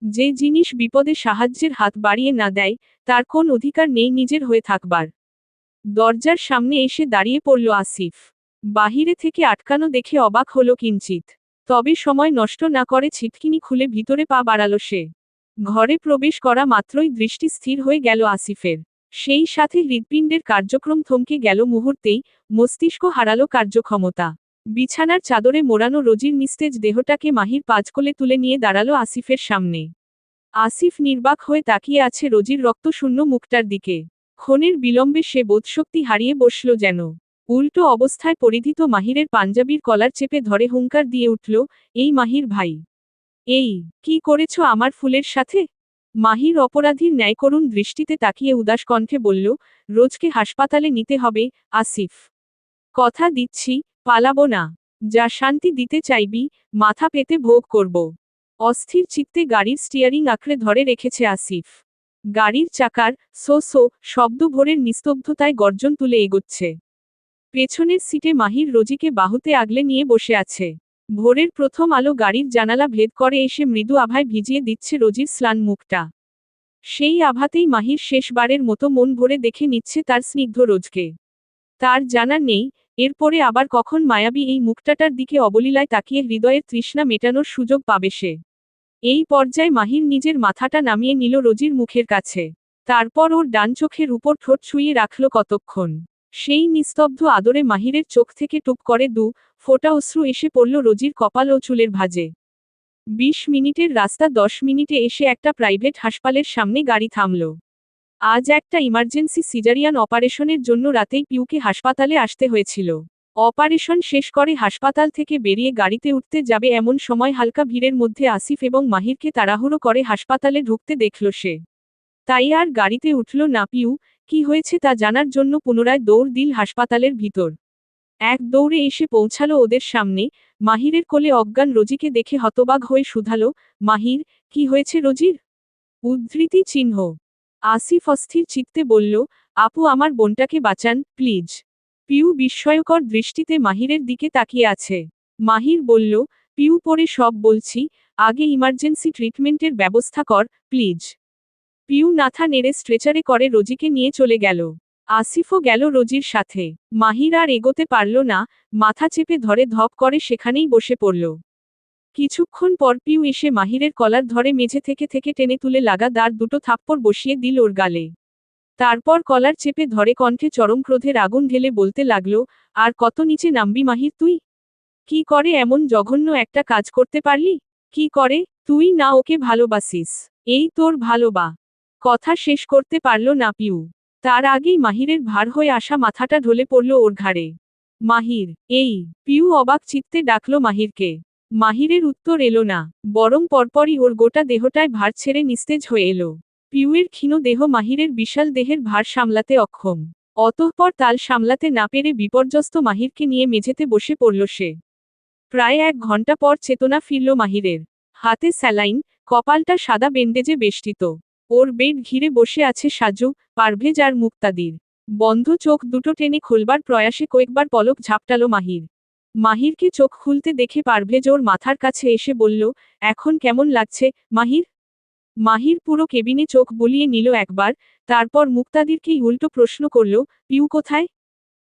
যে জিনিস বিপদে সাহায্যের হাত বাড়িয়ে না দেয়, তার কোন অধিকার নেই নিজের হয়ে থাকবার। দরজার সামনে এসে দাঁড়িয়ে পড়ল আসিফ। বাহিরে থেকে আটকানো দেখে অবাক হলো কিঞ্চিত। তবে সময় নষ্ট না করে ছিটকিনি খুলে ভিতরে পা বাড়ালো সে। ঘরে প্রবেশ করা মাত্রই দৃষ্টি স্থির হয়ে গেল আসিফের। সেই সাথে হৃৎপিণ্ডের কার্যক্রম থমকে গেল মুহূর্তেই, মস্তিষ্ক হারালো কার্যক্ষমতা। বিছানার চাদরে মোড়ানো রোজির নিস্তেজ দেহটাকে মাহির পাঁজকোলে তুলে নিয়ে দাঁড়ালো আসিফের সামনে। আসিফ নির্বাক হয়ে তাকিয়ে আছে রোজির রক্তশূন্য মুখটার দিকে। ক্ষণের বিলম্বে সে বোধশক্তি হারিয়ে বসল যেন। উল্টো অবস্থায় পরিধিত মাহিরের পাঞ্জাবির কলার চেপে ধরে হুঙ্কার দিয়ে উঠল, এই মাহির ভাই! এই, কি করেছ আমার ফুলের সাথে? মাহির অপরাধীর ন্যায় করুণ দৃষ্টিতে তাকিয়ে উদাস কণ্ঠে বলল, রোজকে হাসপাতালে নিতে হবে, আসিফ। কথা দিচ্ছি, পালাবো না। যা শান্তি দিতে চাইবি, মাথা পেতে ভোগ করব। অস্থির চিত্তে গাড়ির স্টিয়ারিং আঁকড়ে ধরে রেখেছে আসিফ। গাড়ির চাকার সো শব্দ ভোরের নিস্তব্ধতায় গর্জন তুলে এগোচ্ছে। পেছনের সিটে মাহির রোজিকে বাহুতে আগলে নিয়ে বসে আছে। ভোরের প্রথম আলো গাড়ির জানালা ভেদ করে এসে মৃদু আভায় ভিজিয়ে দিচ্ছে রোজির স্নান মুখটা। সেই আভাতেই মাহির শেষবারের মতো মন ভরে দেখে নিচ্ছে তার স্নিগ্ধ রোজকে। তার জানা নেই, এরপরে আবার কখন মায়াবী এই মুখটাটার দিকে অবলীলায় তাকিয়ে হৃদয়ের তৃষ্ণা মেটানোর সুযোগ পাবে সে। এই পর্যায়ে মাহির নিজের মাথাটা নামিয়ে নিল রোজির মুখের কাছে। তারপর ওর ডান চোখের উপর ঠোঁট ছুঁয়ে রাখল কতক্ষণ। সেই নিস্তব্ধ আদরে মাহিরের চোখ থেকে টুপ করে ফোঁটা অশ্রু এসে পড়ল রোজির কপাল ও চুলের ভাঁজে। 20 মিনিটের রাস্তা 10 মিনিটে এসে একটা প্রাইভেট হাসপাতালের সামনে গাড়ি থামল। আজ একটা ইমার্জেন্সি সিজারিয়ান অপারেশনের জন্য রাতেই পিউকে হাসপাতালে আসতে হয়েছিল। অপারেশন শেষ করে হাসপাতাল থেকে বেরিয়ে গাড়িতে উঠতে যাবে এমন সময় হালকা ভিড়ের মধ্যে আসিফ এবং মাহিরকে তাড়াহুড়ো করে হাসপাতালে ঢুকতে দেখল সে। তাই আর গাড়িতে উঠল না পিউ, কি হয়েছে তা জানার জন্য পুনরায় দৌড় দিল হাসপাতালের ভিতর। এক দৌড়ে এসে পৌঁছালো ওদের সামনে। মাহিরের কোলে অজ্ঞান রোজিকে দেখে হতবাক হয়ে শুধালো, মাহির, কি হয়েছে রোজির? উদ্ধৃতি চিহ্ন। আসিফ অস্থির চিত্তে বলল, আপু আমার বোনটাকে বাঁচান, প্লিজ। পিউ বিস্ময়কর দৃষ্টিতে মাহিরের দিকে তাকিয়ে আছে। মাহির বলল, পিউ পরে সব বলছি, আগে ইমার্জেন্সি ট্রিটমেন্টের ব্যবস্থা কর, প্লিজ। পিউ মাথা নেড়ে স্ট্রেচারে করে রোজিকে নিয়ে চলে গেল। আসিফও গেল রোজির সাথে। মাহির আর এগোতে পারল না, মাথা চেপে ধরে ধপ করে সেখানেই বসে পড়ল। কিছুক্ষণ পর পিউ এসে মাহিরের কলার ধরে মেঝে থেকে টেনে তুলে লাগা দাঁড় দুটো থাপ্পড় বসিয়ে দিল ওর গালে। তারপর কলার চেপে ধরে কণ্ঠে চরম ক্রোধের আগুন ঢেলে বলতে লাগলো, আর কত নিচে নামবি মাহির তুই? কি করে এমন জঘন্য একটা কাজ করতে পারলি? কি করে? তুই না ওকে ভালোবাসিস? এই তোর ভালোবা। কথা শেষ করতে পারল না পিউ। তার আগেই মাহিরের ভার হয়ে আসা মাথাটা ঢলে পড়ল ওর ঘাড়ে। মাহির, এই! পিউ অবাক চিত্তে ডাকল মাহিরকে। মাহিরের উত্তর এলো না, বরং পরপরই ওর গোটা দেহটায় ভার ছেড়ে নিস্তেজ হয়ে এলো। পিউয়ের ক্ষীণ দেহ মাহিরের বিশাল দেহের ভার সামলাতে অক্ষম। অতঃপর তাল সামলাতে না পেরে বিপর্যস্ত মাহিরকে নিয়ে মেঝেতে বসে পড়ল সে। প্রায় 1 ঘন্টা পর চেতনা ফিরল মাহিরের। হাতে স্যালাইন, কপালটা সাদা বেন্ডেজে বেষ্টিত। ওর বেড ঘিরে বসে আছে সাজু, পারভেজ আর মুক্তাদির। বন্ধ চোখ দুটো টেনে খোলবার প্রয়াসে কয়েকবার পলক ঝাপটালো মাহির। মাহিরকে চোখ খুলতে দেখে পারভেজ ওর মাথার কাছে এসে বলল, এখন কেমন লাগছে, মাহির? মাহির পুরো কেবিনে চোখ বুলিয়ে নিল একবার, তারপর মুক্তাদিরকেই উল্টো প্রশ্ন করল, পিউ কোথায়?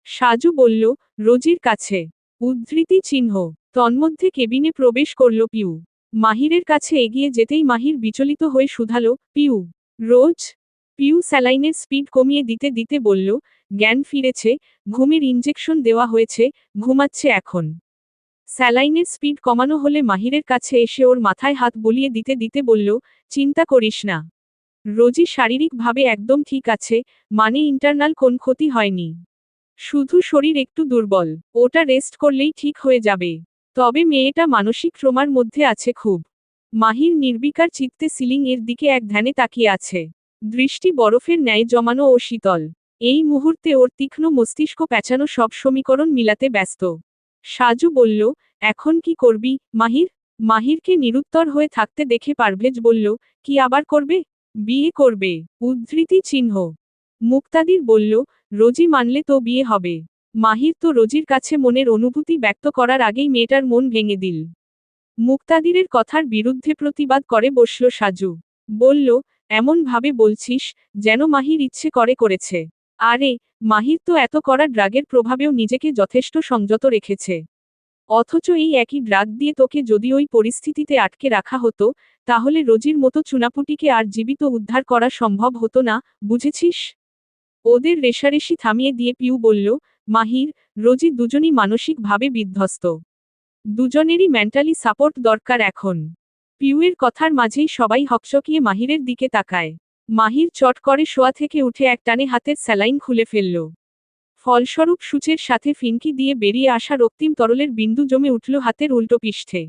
সাজু বলল, রোজির কাছে। উদ্ধৃতি চিহ্ন। তন্মধ্যে কেবিনে প্রবেশ করল পিউ। মাহিরের কাছে এগিয়ে যেতেই মাহির বিচলিত হয়ে শুধালো, পিউ? রোজ? পিউ স্যালাইনের স্পিড কমিয়ে দিতে দিতে বলল, জ্ঞান ফিরেছে, ঘুমের ইনজেকশন দেওয়া হয়েছে, ঘুমাচ্ছে এখন। স্যালাইনের স্পিড কমানো হলে মাহিরের কাছে এসে ওর মাথায় হাত বুলিয়ে দিতে দিতে বলল, চিন্তা করিস না। রোজি শারীরিকভাবে একদম ঠিক আছে, মানে ইন্টারনাল কোন ক্ষতি হয়নি। শুধু শরীর একটু দুর্বল, ওটা রেস্ট করলেই ঠিক হয়ে যাবে। তবে মেয়েটা মানসিক ট্রমার মধ্যে আছে খুব। মাহির নির্বিকার চিত্তে সিলিং এর দিকে এক ধ্যানে তাকিয়ে আছে। দৃষ্টি বরফের ন্যায় জমানো ও শীতল। এই মুহূর্তে ওর তীক্ষ্ণ মস্তিষ্ক প্যাঁচানো সব সমীকরণ মিলাতে ব্যস্ত। সাজু বলল, এখন কি করবি, মাহির? মাহিরকে নিরুত্তর হয়ে থাকতে দেখে পারভেজ বলল, কি আবার করবে? বিয়ে করবে। উদ্ধৃতি চিহ্ন। মুক্তাদির বলল, রোজি মানলে তো বিয়ে হবে। মাহির তো রোজির কাছে মনের অনুভূতি ব্যক্ত করার আগেই মেয়েটার মন ভেঙে দিল। মুক্তাদিরের কথার বিরুদ্ধে প্রতিবাদ করে বসল সাজু। বলল, এমন ভাবে বলছিস, যেন মাহির ইচ্ছে করে করেছে। আরে, মাহির তো এত করা ড্রাগের প্রভাবেও নিজেকে যথেষ্ট সংযত রেখেছে। অথচ এই একই ড্রাগ দিয়ে তোকে যদি ওই পরিস্থিতিতে আটকে রাখা হতো, তাহলে রোজির মতো চুনাপুটিকে আর জীবিত উদ্ধার করা সম্ভব হতো না, বুঝেছিস? ওদের রেষারেষি থামিয়ে দিয়ে পিউ বলল, মাহির, রোজি দুজনই মানসিকভাবে বিধ্বস্ত। দুজনেরই মেন্টালি সাপোর্ট দরকার এখন। পিউয়ের কথার মাঝেই সবাই হকচকিয়ে মাহিরের দিকে তাকায়। মাহির চট করে শোয়া থেকে উঠে একটানে হাতের স্যালাইন খুলে ফেলল। ফলস্বরূপ সূচের সাথে ফিনকি দিয়ে বেরিয়ে আসা রক্তিম তরলের বিন্দু জমে উঠল হাতের উল্টো পৃষ্ঠে।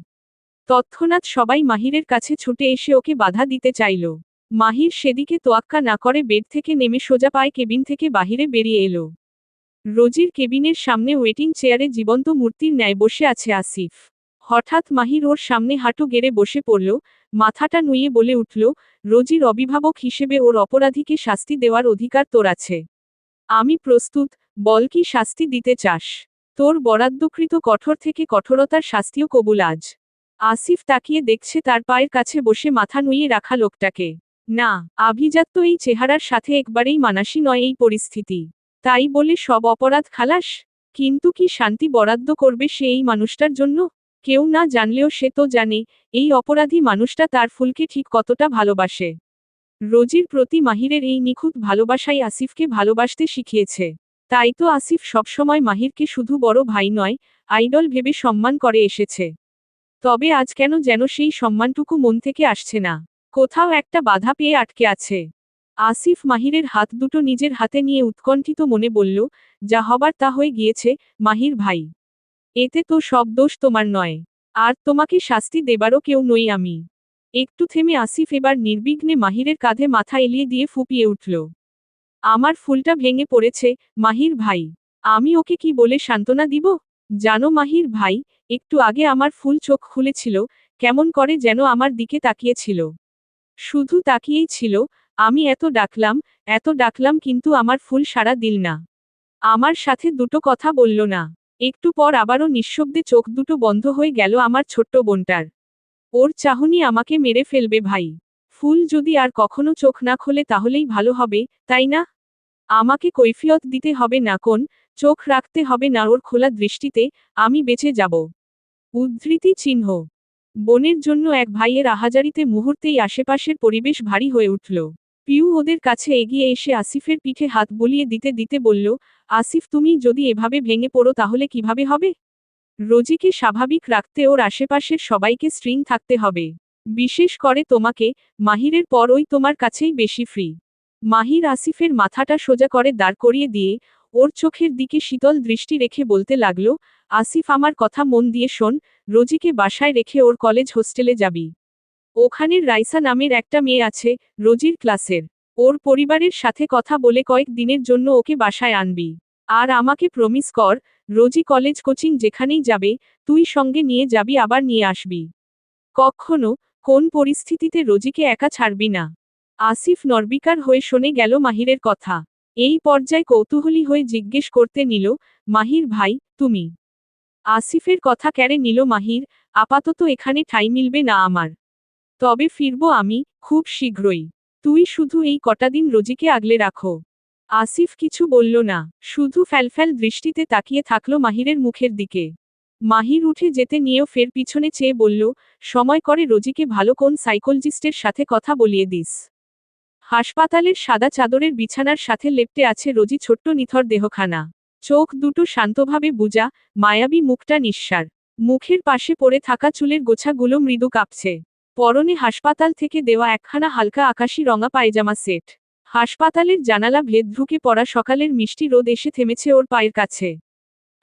তৎক্ষণাৎ সবাই মাহিরের কাছে ছুটে এসে ওকে বাধা দিতে চাইল। মাহির সেদিকে তোয়াক্কা না করে বেড থেকে নেমে সোজা পায়ে কেবিন থেকে বাহিরে বেরিয়ে এলো। রোজির কেবিনের সামনে ওয়েটিং চেয়ারে জীবন্ত মূর্তির ন্যায় বসে আছে আসিফ। হঠাৎ মাহির ওর সামনে হাঁটু গেড়ে বসে পড়ল, মাথাটা নুইয়ে বলে উঠল, রোজির অভিভাবক হিসেবে ওর অপরাধীকে শাস্তি দেওয়ার অধিকার তোর আছে। আমি প্রস্তুত, বল কি শাস্তি দিতে চাস? তোর বরাদ্দকৃত কঠোর থেকে কঠোরতার শাস্তিও কবুল আজ। আসিফ তাকিয়ে দেখছে তার পায়ের কাছে বসে মাথা নুইয়ে রাখা লোকটাকে। না, আভিজাত্য এই চেহারার সাথে একবারেই মানাসি নয় এই পরিস্থিতি। তাই বলে সব অপরাধ খালাস? কিন্তু কি শান্তি বরাদ্দ করবে সে এই মানুষটার জন্য? কেউ না জানলেও সে তো জানে, এই অপরাধী মানুষটা তার ফুলকে ঠিক কতটা ভালোবাসে। রোজির প্রতি মাহিরের এই নিখুঁত ভালোবাসাই আসিফকে ভালোবাসতে শিখিয়েছে। তাই তো আসিফ সবসময় মাহিরকে শুধু বড় ভাই নয়, আইডল ভেবে সম্মান করে এসেছে। তবে আজ কেন যেন সেই সম্মানটুকু মন থেকে আসছে না। কোথাও একটা বাধা পেয়ে আটকে আছে। আসিফ মাহিরের হাত দুটো নিজের হাতে নিয়ে উৎকণ্ঠিত মনে বলল, যা হবার তা হয়ে গিয়েছে, মাহির ভাই। এতে তো সব দোষ তোমার নয়। আর তোমাকে শাস্তি দেবারও কেউ নই আমি। একটু থেমে আসিফ এবার নির্বিঘ্নে মাহিরের কাঁধে মাথা এলিয়ে দিয়ে ফুপিয়ে উঠল। আমার ফুলটা ভেঙে পড়েছে, মাহির ভাই। আমি ওকে কি বলে সান্ত্বনা দিব? জানো মাহির ভাই, একটু আগে আমার ফুল চোখ খুলেছিল, কেমন করে যেন আমার দিকে তাকিয়েছিল। শুধু তাকিয়েই ছিল, আমি এত ডাকলাম কিন্তু আমার ফুল সাড়া দিল না। আমার সাথে দুটো কথা বলল না। একটু পর আবারও নিঃশব্দে চোখ দুটো বন্ধ হয়ে গেল আমার ছোট্ট বোনটার। ওর চাহনি আমাকে মেরে ফেলবে ভাই। ফুল যদি আর কখনো চোখ না খোলে তাহলেই ভালো হবে, তাই না? আমাকে কৈফিয়ত দিতে হবে না, কোন চোখ রাখতে হবে না ওর খোলা দৃষ্টিতে, আমি বেঁচে যাব। উদ্ধৃতি চিহ্ন। বোনের জন্য এক ভাইয়ের আহাজারিতে মুহূর্তেই আশেপাশের পরিবেশ ভারী হয়ে উঠল। পিউ ওদের কাছে এগিয়ে এসে আসিফের পিঠে হাত বুলিয়ে দিতে দিতে বলল, আসিফ তুমি যদি এভাবে ভেঙে পড়ো তাহলে কিভাবে হবে? রোজিকে স্বাভাবিক রাখতে ওর আশেপাশের সবাইকে স্ট্রিং থাকতে হবে। বিশেষ করে তোমাকে, মাহিরের পর ওই তোমার কাছেই বেশি ফ্রি। মাহির আসিফের মাথাটা সোজা করে দাঁড় করিয়ে দিয়ে, ওর চোখের দিকে শীতল দৃষ্টি রেখে বলতে লাগলো, আসিফ আমার কথা মন দিয়ে শোন, রোজিকে বাসায় রেখে ওর কলেজ হোস্টেলে যাবি। ওখানের রাইসা নামের একটা মেয়ে আছে, রোজির ক্লাসের। ওর পরিবারের সাথে কথা বলে কয়েক দিনের জন্য ওকে বাসায় আনবি। আর আমাকে প্রমিস কর, রোজই কলেজ কোচিং যেখানেই যাবে, তুই সঙ্গে নিয়ে যাবি আবার নিয়ে আসবি। কখনো, কোন পরিস্থিতিতে রোজিকে একা ছাড়বি না। আসিফ নর্বিকার হয়ে শুনে গেল মাহিরের কথা। এই পর্যায়ে কৌতূহলী হয়ে জিজ্ঞেস করতে নিল, মাহির ভাই, তুমি? আসিফের কথা কেড়ে নিল মাহির, আপাতত এখানে ঠাঁই মিলবে না আমার। তবে ফিরব আমি, খুব শীঘ্রই। তুই শুধু এই কটা দিন রোজিকে আগলে রাখো। আসিফ কিছু বলল না, শুধু ফ্যালফ্যাল দৃষ্টিতে তাকিয়ে থাকল মাহিরের মুখের দিকে। মাহির উঠে যেতে নিয়েও ফের পিছনে চেয়ে বলল, সময় করে রোজিকে ভালো কোন সাইকোলজিস্টের সাথে কথা বলিয়ে দিস। হাসপাতালের সাদা চাদরের বিছানার সাথে লেপ্টে আছে রোজি ছোট্ট নিথর দেহখানা। চোখ দুটো শান্তভাবে বুজা, মায়াবী মুখটা নিঃসার। মুখের পাশে পড়ে থাকা চুলের গোছাগুলো মৃদু কাঁপছে। পরনে হাসপাতাল থেকে দেওয়া একখানা হালকা আকাশি রঙা পায়জামা সেট। হাসপাতালের জানালা ভেদ ঢুকে পড়া সকালের মিষ্টি রোদ এসে থেমেছে ওর পায়ের কাছে।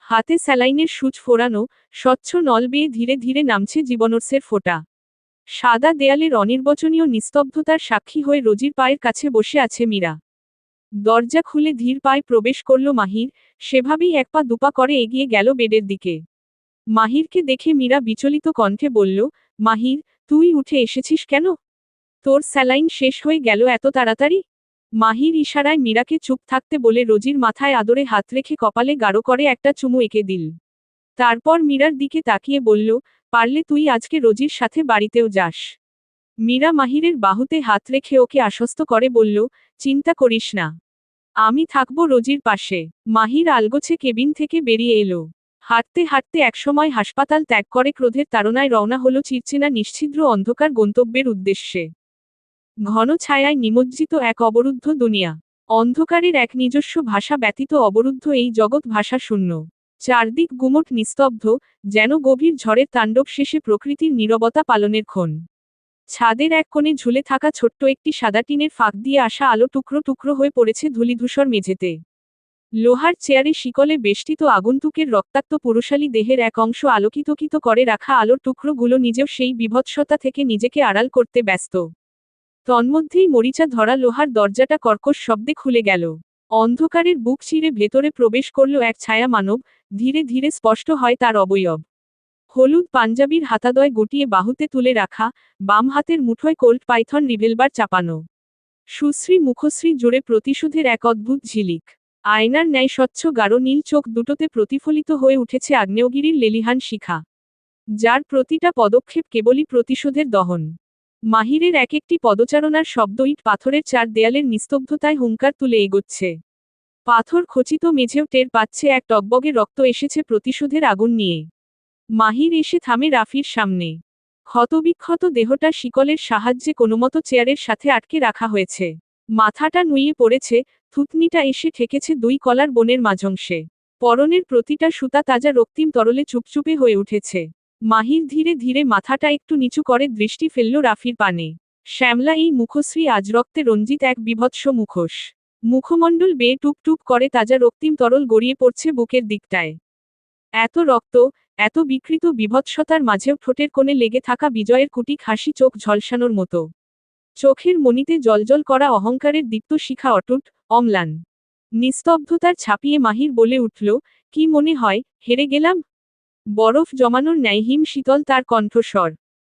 হাতে স্যালাইনের সূচ ফোরানো, স্বচ্ছ নল বেয়ে ধীরে ধীরে নামছে জীবনোৎসের ফোঁটা। সাদা দেয়ালের অনির্বচনীয় নিস্তব্ধতার সাক্ষী হয়ে রোজির পায়ের কাছে বসে আছে মীরা। দরজা খুলে ধীর পায়ে প্রবেশ করল মাহির, সেভাবেই এক পা দুপা করে এগিয়ে গেল বেডের দিকে। মাহিরকে দেখে মীরা বিচলিত কণ্ঠে বলল, মাহির, তুই উঠে এসেছিস কেন? তোর স্যালাইন শেষ হয়ে গেল এত তাড়াতাড়ি? মাহির ইশারায় মীরাকে চুপ থাকতে বলে রোজির মাথায় আদরে হাত রেখে কপালে গাঢ় করে একটা চুমু এঁকে দিল। তারপর মীরার দিকে তাকিয়ে বলল, পারলে তুই আজকে রোজির সাথে বাড়িতেও যাস। মীরা মাহিরের বাহুতে হাত রেখে ওকে আশ্বস্ত করে বলল, চিন্তা করিস না, আমি থাকবো রোজির পাশে। মাহির আলগোছে কেবিন থেকে বেরিয়ে এলো। হাঁটতে হাঁটতে একসময় হাসপাতাল ত্যাগ করে ক্রোধের তাড়নায় রওনা হলো চিরচেনা নিশ্ছিদ্র অন্ধকার গন্তব্যের উদ্দেশ্যে। ঘন ছায়ায় নিমজ্জিত এক অবরুদ্ধ দুনিয়া। অন্ধকারের এক নিজস্ব ভাষা ব্যতীত অবরুদ্ধ এই জগৎ ভাষা শূন্য। চারদিক গুমট নিস্তব্ধ, যেন গভীর ঝড়ের তাণ্ডব শেষে প্রকৃতির নীরবতা পালনের ক্ষণ। ছাদের এক কোণে ঝুলে থাকা ছোট্ট একটি সাদা টিনের ফাঁক দিয়ে আসা আলো টুকরো টুকরো হয়ে পড়েছে ধূলিধূসর মেঝেতে। লোহার চেয়ারে শিকলে বেষ্টিত আগন্তুকের রক্তাক্ত পুরুষালী দেহের এক অংশ আলোকিতকিত করে রাখা আলোর টুকরোগুলো নিজেও সেই বিভৎসতা থেকে নিজেকে আড়াল করতে ব্যস্ত। তন্মধ্যেই মরিচা ধরা লোহার দরজাটা কর্কশ শব্দে খুলে গেল। অন্ধকারের বুক চিরে ভেতরে প্রবেশ করল এক ছায়া মানব, ধীরে ধীরে স্পষ্ট হয় তার অবয়ব। হলুদ পাঞ্জাবির হাতাদয় গুটিয়ে বাহুতে তুলে রাখা, বাম হাতের মুঠোয় কোল্ট পাইথন রিভলভার চাপানো। সুশ্রী মুখশ্রী জুড়ে প্রতিশোধের এক অদ্ভুত ঝিলিক। আয়নার ন্যায় স্বচ্ছ গাঢ় নীল চোখ দুটোতে প্রতিফলিত হয়ে উঠেছে আগ্নেয়গিরির লেলিহান শিখা, যার প্রতিটা পদক্ষেপ কেবলই প্রতিশোধের দহন। মাহিরের এক একটি পদচারণার শব্দ ইট পাথরের চার দেয়ালের নিস্তব্ধতায় হুঙ্কার তুলে এগোচ্ছে। পাথর খচিত মেঝেও টের পাচ্ছে এক টগবগে রক্ত এসেছে প্রতিশোধের আগুন নিয়ে। মাহির এসে থামে রাফির সামনে। ক্ষতবিক্ষত দেহটা শিকলের সাহায্যে কোনোমতো চেয়ারের সাথে আটকে রাখা হয়েছে। মাথাটা নুয়ে পড়েছে, থুতনিটা এসে ঠেকেছে দুই কলার বোনের মাঝংশে। পরনের প্রতিটা সুতা তাজা রক্তিম তরলে চুপচুপে হয়ে উঠেছে। মাহির ধীরে ধীরে মাথাটা একটু নিচু করে দৃষ্টি ফেলল রাফির পানে। শ্যামলা এই মুখশ্রী আজ রক্তে রঞ্জিত এক বিভৎস মুখোশ। মুখমণ্ডল বেয়ে টুপ টুপ করে তাজা রক্তিম তরল গড়িয়ে পড়ছে বুকের দিকটায়। এত রক্ত, এত বিকৃত বিভৎসতার মাঝেও ঠোঁটের কোণে লেগে থাকা বিজয়ের কুটিক হাসি চোখ ঝলসানোর মতো। চোখের মণিতে জলজল করা অহংকারের দীপ্ত শিখা অটুট, অম্লান। নিস্তব্ধতার ছাপিয়ে মাহির বলে উঠল, কি মনে হয়, হেরে গেলাম? বরফ জমানোর ন্যায় হিম শীতল তার কণ্ঠস্বর।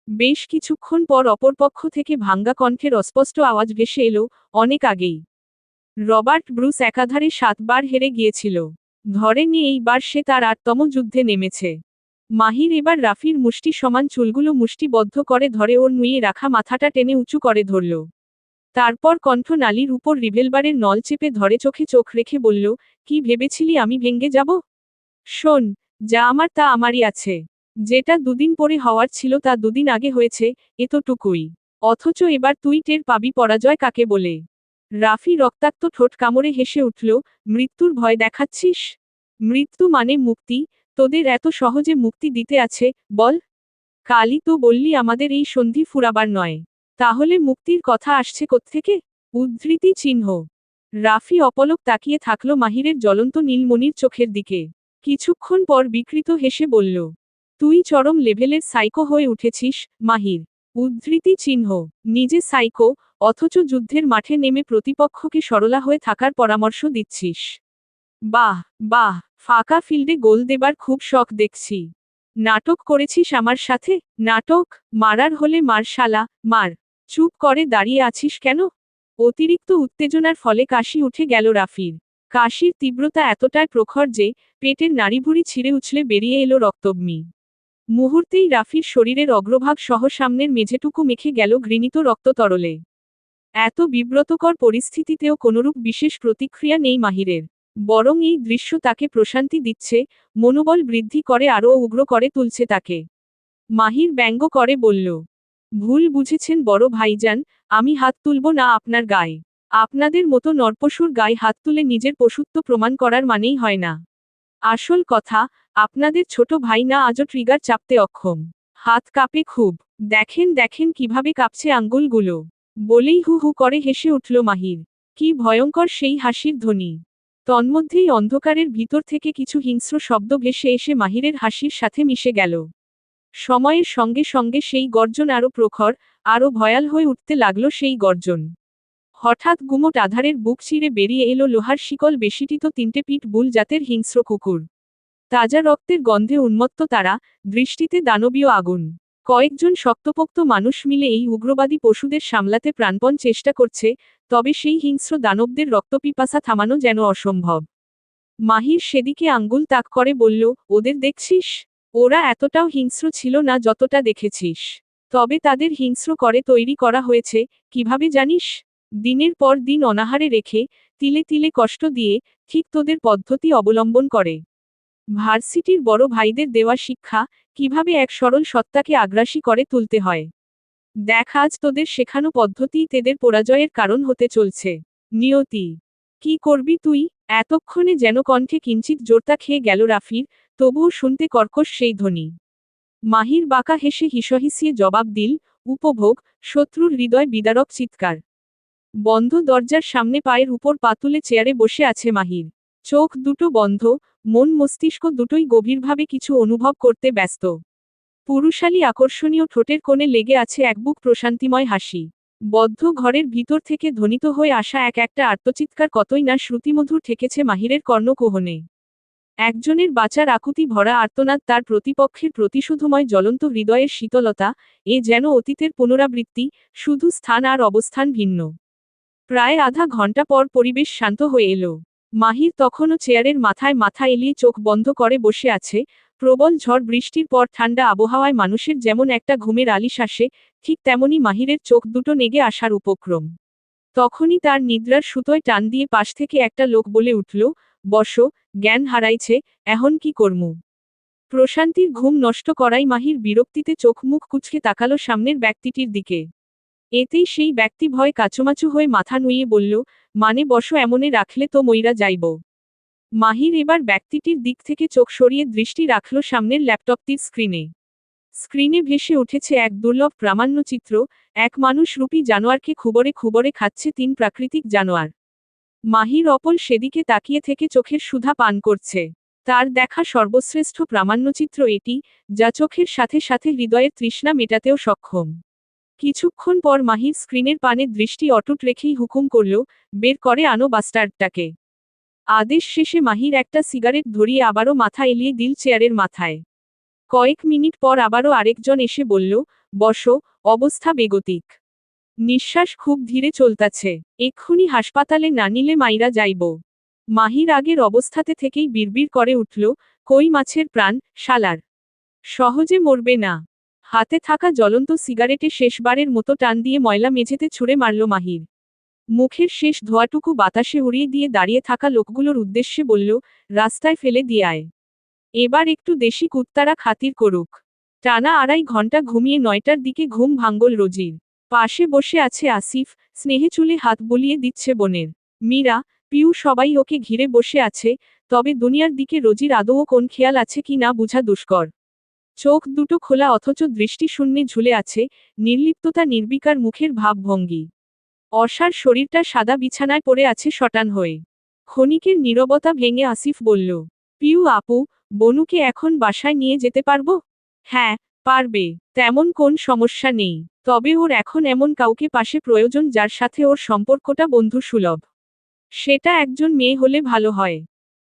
বেশ কিছুক্ষণ পর অপরপক্ষ থেকে ভাঙ্গা কণ্ঠের অস্পষ্ট আওয়াজ ভেসে এলো, অনেক আগেই রবার্ট ব্রুস একাধারে 7 বার হেরে গিয়েছিল। ধরেনি এইবার সে তার 8তম যুদ্ধে নেমেছে। মাহির এবার রাফির মুষ্টি সমান চুলগুলো মুষ্টিবদ্ধ করে ধরে ওর নুয়ে রাখা মাথাটা টেনে উঁচু করে ধরল। তারপর কণ্ঠ নালীর উপর রিভলভারের নল চেপে ধরে চোখে চোখ রেখে বলল, কি ভেবেছিলি আমি ভেঙ্গে যাব? শোন, যা আমার তা আমারই আছে। যেটা দুদিন পরে হওয়ার ছিল তা দুদিন আগে হয়েছে, এতটুকুই। অথচ এবার তুই টের পাবি পরাজয় কাকে বলে। রাফি রক্তাক্ত ঠোঁট কামড়ে হেসে উঠল, মৃত্যুর ভয় দেখাচ্ছিস? মৃত্যু মানে মুক্তি, তোদের এত সহজে মুক্তি দিতে আছে, বল? কালই তো বললি আমাদের এই সন্ধি ফুরাবার নয়। তাহলে মুক্তির কথা আসছে কোত্থেকে? উদ্ধৃতি চিহ্ন। রাফি অপলক তাকিয়ে থাকল মাহিরের জ্বলন্ত নীলমণির চোখের দিকে। কিছুক্ষণ পর বিকৃত হেসে বলল, তুই চরম লেভেলের সাইকো হয়ে উঠেছিস, মাহির। উদ্ধৃতি চিহ্ন। নিজে সাইকো, অথচ যুদ্ধের মাঠে নেমে প্রতিপক্ষকে সরলা হয়ে থাকার পরামর্শ দিচ্ছিস। বাহ বাহ, ফাঁকা ফিল্ডে গোল দেবার খুব শখ দেখছি। নাটক করেছিস আমার সাথে? নাটক? মারার হলে মার শালা, মার। চুপ করে দাঁড়িয়ে আছিস কেন? অতিরিক্ত উত্তেজনার ফলে কাশি উঠে গেল রাফির। কাশির তীব্রতা এতটাই প্রখর যে পেটের নাড়িভুড়ি ছিঁড়ে উছলে বেরিয়ে এলো রক্তবমি। মুহূর্তেই রাফির শরীরের অগ্রভাগ সহ সামনের মেঝেটুকু মেখে গেল ঘৃণিত রক্ততরলে। এত বিব্রতকর পরিস্থিতিতেও কোনরূপ বিশেষ প্রতিক্রিয়া নেই মাহিরের। বরং এই দৃশ্য তাকে প্রশান্তি দিচ্ছে, মনোবল বৃদ্ধি করে আরও উগ্র করে তুলছে তাকে। মাহির ব্যঙ্গ করে বলল, ভুল বুঝেছেন বড় ভাইজান, আমি হাত তুলব না আপনার গায়ে। আপনাদের মতো নরপশুর গায়ে হাত তুলে নিজের পশুত্ব প্রমাণ করার মানেই হয় না। আসল কথা, আপনাদের ছোট ভাই না আজও ট্রিগার চাপতে অক্ষম। হাত কাঁপে খুব। দেখেন দেখেন কিভাবে কাঁপছে আঙ্গুলগুলো। বলেই হু হু করে হেসে উঠল মাহির। কি ভয়ঙ্কর সেই হাসির ধ্বনি! তন্মধ্যেই অন্ধকারের ভিতর থেকে কিছু হিংস্র শব্দ ভেসে এসে মাহিরের হাসির সাথে মিশে গেল। সময়ের সঙ্গে সঙ্গে সেই গর্জন আরও প্রখর, আরও ভয়াল হয়ে উঠতে লাগল সেই গর্জন। হঠাৎ গুমোট আধারের বুক চিরে বেরিয়ে এলো লোহার শিকল বেষ্টিত তিনটে পিট বুল জাতের হিংস্র কুকুর। তাজা রক্তের গন্ধে উন্মত্ত তারা, দৃষ্টিতে দানবীয় আগুন। কয়েকজন শক্তপোক্ত মানুষ মিলে এই উগ্রবাদী পশুদের সামলাতে প্রাণপণ চেষ্টা করছে, তবে সেই হিংস্র দানবদের রক্তপিপাসা থামানো যেন অসম্ভব। মাহির সেদিকে আঙ্গুল তাক করে বলল, ওদের দেখছিস? ওরা এতটাও হিংস্র ছিল না যতটা দেখেছিস। তবে তাদের হিংস্র করে তৈরি করা হয়েছে, কিভাবে জানিস? দিনের পর দিন অনাহারে রেখে, তিলে তিলে কষ্ট দিয়ে, ঠিক তোদের পদ্ধতি অবলম্বন করে। ভার্সিটির বড় ভাইদের দেওয়া শিক্ষা, কিভাবে এক সরল সত্তাকে আগ্রাসী করে তুলতে হয়। দেখ আজ তোদের শেখানো পদ্ধতিই তেদের পরাজয়ের কারণ হতে চলছে। নিয়তি। কি করবি তুই? এতক্ষণে যেন কণ্ঠে কিঞ্চিত জোরতা খেয়ে গেল রাফির, তবুও শুনতে কর্কশ সেই ধ্বনি। মাহির বাঁকা হেসে হিসহিসিয়ে জবাব দিল, উপভোগ, শত্রুর হৃদয় বিদারক চিৎকার। বন্ধ দরজার সামনে পায়ের উপর পা তুলে চেয়ারে বসে আছে মাহির। চোখ দুটো বন্ধ, মন মস্তিষ্ক দুটোই গভীরভাবে কিছু অনুভব করতে ব্যস্ত। পুরুষালী আকর্ষণীয় ঠোঁটের কোণে লেগে আছে এক বুক প্রশান্তিময় হাসি। বদ্ধ ঘরের ভিতর থেকে ধ্বনিত হয়ে আসা এক একটা আর্তচিৎকার কতই না শ্রুতিমধুর ঠেকেছে মাহিরের কর্ণকুহনে। একজনের বাঁচার আকুতি ভরা আর্তনাদ, তার প্রতিপক্ষের প্রতিশোধময় জ্বলন্ত হৃদয়ের শীতলতা, এ যেন অতীতের পুনরাবৃত্তি, শুধু স্থান আর অবস্থান ভিন্ন। প্রায় আধা ঘন্টা পর পরিবেশ শান্ত হয়ে এলো। মাহির তখনও চেয়ারের মাথায় মাথা এলিয়ে চোখ বন্ধ করে বসে আছে। প্রবল ঝড় বৃষ্টির পর ঠান্ডা আবহাওয়ায় মানুষের যেমন একটা ঘুমের আলিশ আসে, ঠিক তেমনি মাহিরের চোখ দুটো নেগে আসার উপক্রম। তখনই তার নিদ্রার সুতোয় টান দিয়ে পাশ থেকে একটা লোক বলে উঠল, বসো, জ্ঞান হারাইছে, এখন কি করমু? প্রশান্তির ঘুম নষ্ট করাই মাহির বিরক্তিতে চোখ মুখ কুঁচকে তাকালো সামনের ব্যক্তিটির দিকে। এতেই সেই ব্যক্তি ভয় কাচুমাচু হয়ে মাথা নুইয়ে বলল, মানে বসো এমনে রাখলে তো মইরা যাইব। মাহির এবার ব্যক্তিটির দিক থেকে চোখ সরিয়ে দৃষ্টি রাখল সামনের ল্যাপটপটির স্ক্রিনে। স্ক্রিনে ভেসে উঠেছে এক দুর্লভ প্রামাণ্যচিত্র, এক মানুষরূপী জানোয়ারকে খুবরে খুবরে খাচ্ছে তিন প্রাকৃতিক জানোয়ার। মাহির অপল সেদিকে তাকিয়ে থেকে চোখের সুধা পান করছে। তার দেখা সর্বশ্রেষ্ঠ প্রামাণ্যচিত্র এটি, যা চোখের সাথে সাথে হৃদয়ের তৃষ্ণা মেটাতেও সক্ষম। কিছুক্ষণ পর মাহির স্ক্রিনের পানে দৃষ্টি অটুট রেখেই হুকুম করল, বের করে আনো বাস্টার্ডটাকে। আদেশ শেষে মাহির একটা সিগারেট ধরিয়ে আবারও মাথা এলিয়ে দিল চেয়ারের মাথায়। কয়েক মিনিট পর আবারও আরেকজন এসে বলল, বসো, অবস্থা বেগতিক। নিঃশ্বাস খুব ধীরে চলতাছে, এক্ষুনি হাসপাতালে না নিলে মাইরা যাইব। মাহির আগের অবস্থাতে থেকেই বিড়বিড় করে উঠল, কই মাছের প্রাণ, শালার। সহজে মরবে না। হাতে থাকা জ্বলন্ত সিগারেটে শেষবারের মতো টান দিয়ে ময়লা মেঝেতে ছুঁড়ে মারল মাহির। মুখের শেষ ধোঁয়াটুকু বাতাসে উড়িয়ে দিয়ে দাঁড়িয়ে থাকা লোকগুলোর উদ্দেশ্যে বলল, রাস্তায় ফেলে দিয়ে আয়। এবার একটু দেশি কুত্তারা খাতির করুক। টানা 2.5 ঘন্টা ঘুমিয়ে 9টার দিকে ঘুম ভাঙ্গল রোজির। পাশে বসে আছে আসিফ, স্নেহে চুলে হাত বুলিয়ে দিচ্ছে বোনের। মীরা, পিউ সবাই ওকে ঘিরে বসে আছে, তবে দুনিয়ার দিকে রোজির আদৌ কোন খেয়াল আছে কি না বুঝা দুষ্কর। চোখ দুটো খোলা অথচ দৃষ্টি শূন্যে ঝুলে আছে, নির্লিপ্ততা নির্বিকার মুখের ভাবভঙ্গি। অসার শরীরটা সাদা বিছানায় পড়ে আছে শটান হয়ে। ক্ষণিকের নীরবতা ভেঙে আসিফ বলল, পিউ আপু, বনুকে এখন বাসায় নিয়ে যেতে পারবো? হ্যাঁ, পারবে, তেমন কোন সমস্যা নেই। তবে ওর এখন এমন কাউকে পাশে প্রয়োজন যার সাথে ওর সম্পর্কটা বন্ধুসুলভ। সেটা একজন মেয়ে হলে ভালো হয়।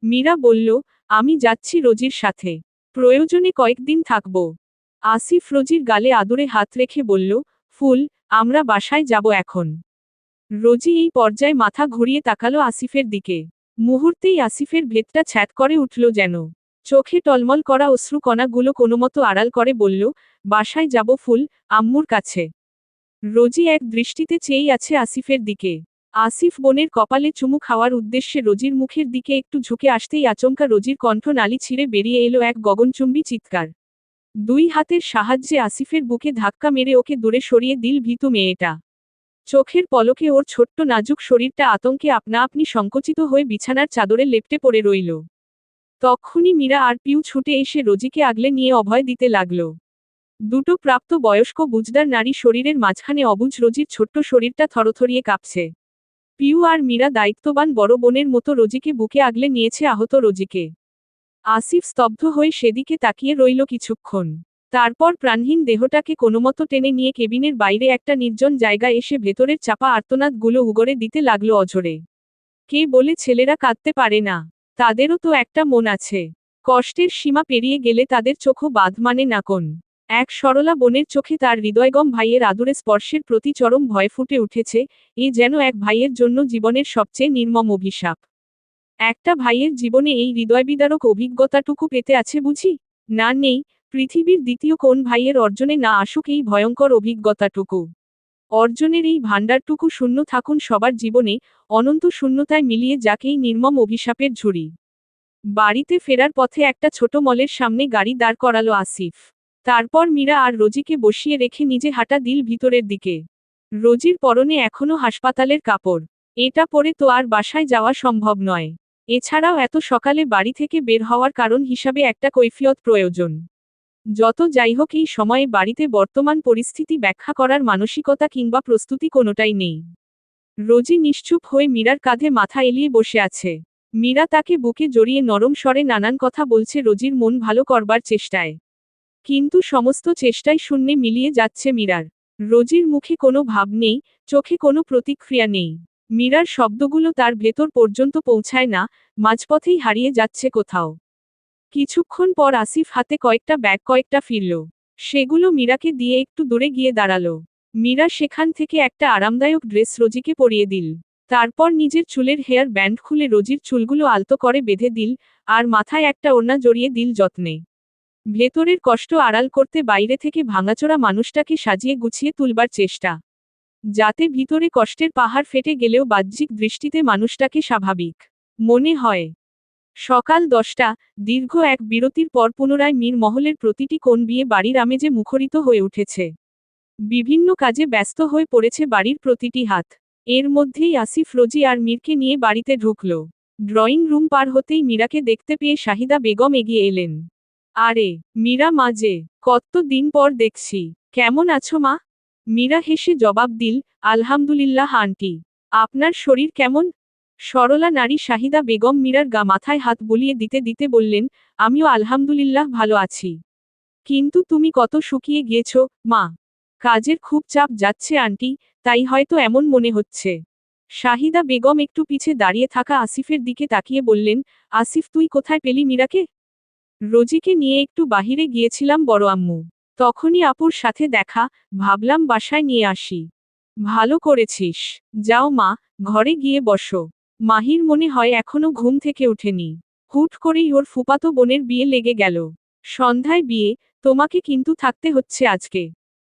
মীরা বলল, আমি যাচ্ছি রোজির সাথে। প্রয়োজনে কয়েকদিন থাকব। আসিফ রোজির গালে আদুরে হাত রেখে বলল, ফুল, আমরা বাসায় যাব এখন। রোজি এই পর্যায়ে মাথা ঘুরিয়ে তাকালো আসিফের দিকে। মুহূর্তেই আসিফের ভেতটা ছ্যাঁত করে উঠল যেন। চোখে টলমল করা অশ্রুকণাগুলো কোনোমতো আড়াল করে বলল, বাসায় যাব ফুল, আম্মুর কাছে। রোজি এক দৃষ্টিতে চেয়েই আছে আসিফের দিকে। আসিফ বোনের কপালে চুমু খাওয়ার উদ্দেশ্যে রোজির মুখের দিকে একটু ঝুঁকে আসতেই আচমকা রোজির কণ্ঠ নালি ছিঁড়ে বেরিয়ে এলো এক গগনচুম্বী চিৎকার। দুই হাতের সাহায্যে আসিফের বুকে ধাক্কা মেরে ওকে দূরে সরিয়ে দিল ভীতু মেয়েটা। চোখের পলকে ওর ছোট্ট নাজুক শরীরটা আতঙ্কে আপনা আপনি সংকুচিত হয়ে বিছানার চাদরে লেপ্টে পড়ে রইল। তক্ষুনি মীরা আর পিউ ছুটে এসে রোজিকে আগলে নিয়ে অভয় দিতে লাগল। দুটো প্রাপ্ত বয়স্ক বুঝদার নারী শরীরের মাঝখানে অবুঝ রোজির ছোট্ট শরীরটা থরথরিয়ে কাঁপছে। পিউ আর মীরা দায়িত্ববান বড় বোনের মতো রোজিকে বুকে আগলে নিয়েছে আহত রোজিকে। আসিফ স্তব্ধ হয়ে সেদিকে তাকিয়ে রইল কিছুক্ষণ। তারপর প্রাণহীন দেহটাকে কোনোমতো টেনে নিয়ে কেবিনের বাইরে একটা নির্জন জায়গায় এসে ভেতরের চাপা আর্তনাদগুলো উগরে দিতে লাগলো অঝরে। কে বলে ছেলেরা কাঁদতে পারে না? তাদেরও তো একটা মন আছে। কষ্টের সীমা পেরিয়ে গেলে তাদের চোখও বাঁধ মানে না কোন। এক সরলা বোনের চোখে তার হৃদয়গম ভাইয়ের আদুরে স্পর্শের প্রতি চরম ভয় ফুটে উঠেছে, এ যেন এক ভাইয়ের জন্য জীবনের সবচেয়ে নির্মম অভিশাপ। একটা ভাইয়ের জীবনে এই হৃদয়বিদারক অভিজ্ঞতাটুকু পেতে আছে বুঝি? না, নেই। পৃথিবীর দ্বিতীয় কোন ভাইয়ের অর্জনে না আসুক এই ভয়ঙ্কর অভিজ্ঞতাটুকু। অর্জনের এই ভাণ্ডারটুকু শূন্য থাকুন সবার জীবনে, অনন্ত শূন্যতায় মিলিয়ে যাক এই নির্মম অভিশাপের ঝুড়ি। বাড়িতে ফেরার পথে একটা ছোট মলের সামনে গাড়ি দাঁড় করালো আসিফ। তারপর মীরা আর রোজিকে বসিয়ে রেখে নিজে হাঁটা দিল ভিতরের দিকে। রোজির পরনে এখনো হাসপাতালের কাপড়। এটা পরে তো আর বাসায় যাওয়া সম্ভব নয়। এছাড়াও এত সকালে বাড়ি থেকে বের হওয়ার কারণ হিসাবে একটা কৈফিয়ত প্রয়োজন। যত যাই হোক এই সময়ে বাড়িতে বর্তমান পরিস্থিতি ব্যাখ্যা করার মানসিকতা কিংবা প্রস্তুতি কোনোটাই নেই। রোজি নিশ্চুপ হয়ে মীরার কাঁধে মাথা এলিয়ে বসে আছে। মীরা তাকে বুকে জড়িয়ে নরম স্বরে নানান কথা বলছে রোজির মন ভালো করবার চেষ্টায়। কিন্তু সমস্ত চেষ্টাই শূন্যে মিলিয়ে যাচ্ছে মীরার। রোজির মুখে কোনো ভাব নেই, চোখে কোনো প্রতিক্রিয়া নেই। মীরার শব্দগুলো তার ভেতর পর্যন্ত পৌঁছায় না, মাঝপথেই হারিয়ে যাচ্ছে কোথাও। কিছুক্ষণ পর আসিফ হাতে কয়েকটা ব্যাগ কয়েকটা ফিরল। সেগুলো মীরাকে দিয়ে একটু দূরে গিয়ে দাঁড়ালো। মীরা সেখান থেকে একটা আরামদায়ক ড্রেস রোজিকে পরিয়ে দিল। তারপর নিজের চুলের হেয়ার ব্যান্ড খুলে রোজির চুলগুলো আলতো করে বেঁধে দিল, আর মাথায় একটা ওড়না জড়িয়ে দিল যত্নে। ভেতরের কষ্ট আড়াল করতে বাইরে থেকে ভাঙাচোরা মানুষটাকে সাজিয়ে গুছিয়ে তুলবার চেষ্টা, যাতে ভিতরে কষ্টের পাহাড় ফেটে গেলেও বাহ্যিক দৃষ্টিতে মানুষটাকে স্বাভাবিক মনে হয়। সকাল 10টা, দীর্ঘ এক বিরতির পর পুনরায় মীর মহলের প্রতিটি কোণ বিয়ে বাড়ির আমেজে মুখরিত হয়ে উঠেছে। বিভিন্ন কাজে ব্যস্ত হয়ে পড়েছে বাড়ির প্রতিটি হাত। এর মধ্যেই আসিফ রোজি আর মীরকে নিয়ে বাড়িতে ঢুকল। ড্রয়িং রুম পার হতেই মীরাকে দেখতে পেয়ে শাহিদা বেগম এগিয়ে এলেন। আরে, মীরা মা যে, কত দিন পর দেখছি। কেমন আছো মা? মীরা হেসে জবাব দিল, আলহামদুলিল্লাহ আন্টি। আপনার শরীর কেমন? সরলা নারী শাহিদা বেগম মীরার মাথায় হাত বুলিয়ে দিতে দিতে বললেন, আমিও আলহামদুলিল্লাহ ভালো আছি। কিন্তু তুমি কত শুকিয়ে গিয়েছ, মা। কাজের খুব চাপ যাচ্ছে আন্টি, তাই হয়তো এমন মনে হচ্ছে। শাহিদা বেগম একটু পিছে দাঁড়িয়ে থাকা আসিফের দিকে তাকিয়ে বললেন, আসিফ তুই কোথায় পেলি মীরাকে? রোজিকে নিয়ে একটু বাহিরে গিয়েছিলাম বড় আম্মু। তখনই আপুর সাথে দেখা, ভাবলাম বাসায় নিয়ে আসি। ভালো করেছিস। যাও মা, ঘরে গিয়ে বসো। মাহির মনে হয় এখনো ঘুম থেকে ওঠেনি। হুট করেই ওর ফুপাতো বোনের বিয়ে লেগে গেল। সন্ধ্যায় বিয়ে, তোমাকে কিন্তু থাকতে হচ্ছে আজকে।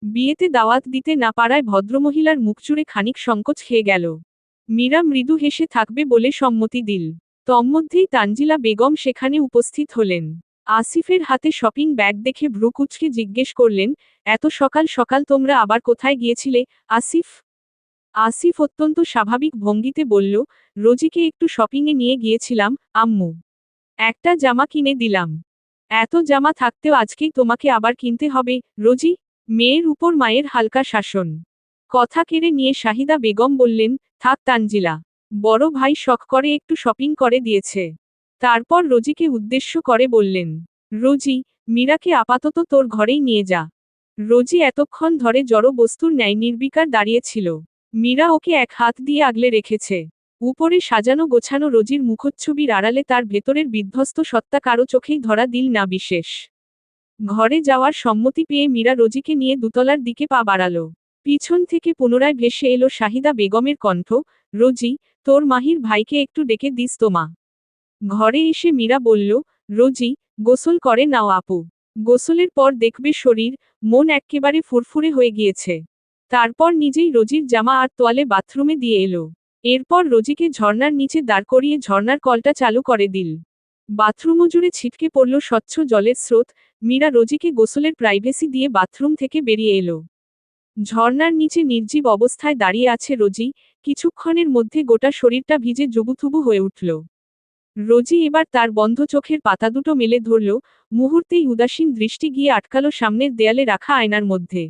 বিয়েতে দাওয়াত দিতে না পারায় ভদ্রমহিলার মুখ চুড়ে খানিক সংকোচ খেয়ে গেল। মীরা মৃদু হেসে থাকবে বলে সম্মতি দিল। তন্মধ্যেই তানজিলা বেগম সেখানে উপস্থিত হলেন। আসিফের হাতে শপিং ব্যাগ দেখে ভ্রু কুঁচকে জিজ্ঞেস করলেন, এত সকাল সকাল তোমরা আবার কোথায় গিয়েছিলে, আসিফ? আসিফ অত্যন্ত স্বাভাবিক ভঙ্গিতে বলল, রোজিকে একটু শপিংয়ে নিয়ে গিয়েছিলাম, আম্মু। একটা জামা কিনে দিলাম। এত জামা থাকতেও আজকেই তোমাকে আবার কিনতে হবে, রোজি? মেয়ের উপর মায়ের হালকা শাসন। কথা কেড়ে নিয়ে শাহিদা বেগম বললেন, থাক তানজিলা। বড় ভাই শখ করে একটু শপিং করে দিয়েছে। তারপর রোজিকে উদ্দেশ্য করে বললেন, রোজি, মীরাকে আপাতত তোর ঘরেই নিয়ে যা। রোজি এতক্ষণ ধরে জড় বস্তুর ন্যায় নির্বিকার দাঁড়িয়েছিল। মীরা ওকে এক হাত দিয়ে আগলে রেখেছে। উপরে সাজানো গোছানো রোজির মুখচ্ছবির আড়ালে তার ভেতরের বিধ্বস্ত সত্তা কারো চোখেই ধরা দিল না বিশেষ। ঘরে যাওয়ার সম্মতি পেয়ে মীরা রোজিকে নিয়ে দুতলার দিকে পা বাড়াল। পিছন থেকে পুনরায় ভেসে এলো শাহিদা বেগমের কণ্ঠ, রোজি, তোর মাহির ভাইকে একটু ডেকে দিস তো মা। ঘরে এসে মীরা বলল, রোজি, গোসল করে নাও আপু। গোসলের পর দেখবে শরীর, মন এক্কেবারে ফুরফুরে হয়ে গিয়েছে। তারপর নিজেই রোজির জামা আর তোয়ালে বাথরুমে দিয়ে এলো। এরপর রোজিকে ঝর্ণার নিচে দাঁড় করিয়ে ঝর্ণার কলটা চালু করে দিল। বাথরুমও জুড়ে ছিটকে পড়ল স্বচ্ছ জলের স্রোত। মীরা রোজিকে গোসলের প্রাইভেসি দিয়ে বাথরুম থেকে বেরিয়ে এলো। ঝর্ণার নিচে নির্জীব অবস্থায় দাঁড়িয়ে আছে রোজি, কিছুক্ষণের মধ্যে গোটা শরীরটা ভিজে জুবুথুবু হয়ে উঠল। রোজি এবার তার বন্ধ চোখের পাতা দুটো মেলে ধরল, মুহূর্তেই উদাসীন দৃষ্টি গিয়ে আটকালো সামনের দেয়ালে রাখা আয়নার মধ্যে।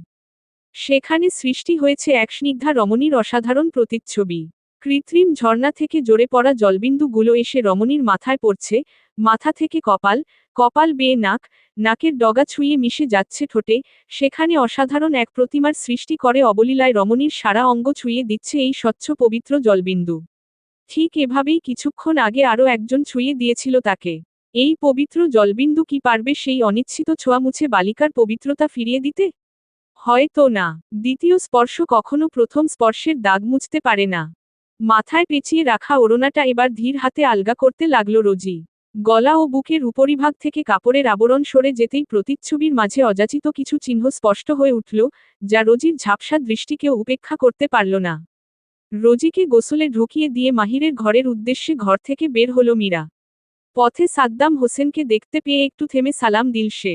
সেখানে সৃষ্টি হয়েছে এক স্নিগ্ধা রমণীর অসাধারণ প্রতিচ্ছবি। কৃত্রিম ঝর্ণা থেকে জোরে পড়া জলবিন্দুগুলো এসে রমণীর মাথায় পড়ছে, মাথা থেকে কপাল, কপাল বেয়ে নাক, নাকের ডগা ছুঁয়ে মিশে যাচ্ছে ঠোঁটে। সেখানে অসাধারণ এক প্রতিমার সৃষ্টি করে অবলীলায় রমণীর সারা অঙ্গ ছুঁয়ে দিচ্ছে এই স্বচ্ছ পবিত্র জলবিন্দু। ঠিক এভাবেই কিছুক্ষণ আগে আরও একজন ছুঁয়ে দিয়েছিল তাকে। এই পবিত্র জলবিন্দু কি পারবে সেই অনিচ্ছিত ছোঁয়া মুছে বালিকার পবিত্রতা ফিরিয়ে দিতে? হয়তো না। দ্বিতীয় স্পর্শ কখনো প্রথম স্পর্শের দাগ মুছতে পারে না। মাথায় পেঁচিয়ে রাখা ওড়নাটা এবার ধীর হাতে আলগা করতে লাগল রোজি। গলা ও বুকের উপরিভাগ থেকে কাপড়ের আবরণ সরে যেতেই প্রতিচ্ছবির মাঝে অযাচিত কিছু চিহ্ন স্পষ্ট হয়ে উঠল, যা রোজির ঝাপসা দৃষ্টিকেও উপেক্ষা করতে পারল না। রোজিকে গোসলে ঢুকিয়ে দিয়ে মাহিরের ঘরের উদ্দেশ্যে ঘর থেকে বের হলো মীরা। পথে সাদ্দাম হোসেনকে দেখতে পেয়ে একটু থেমে সালাম দিল সে।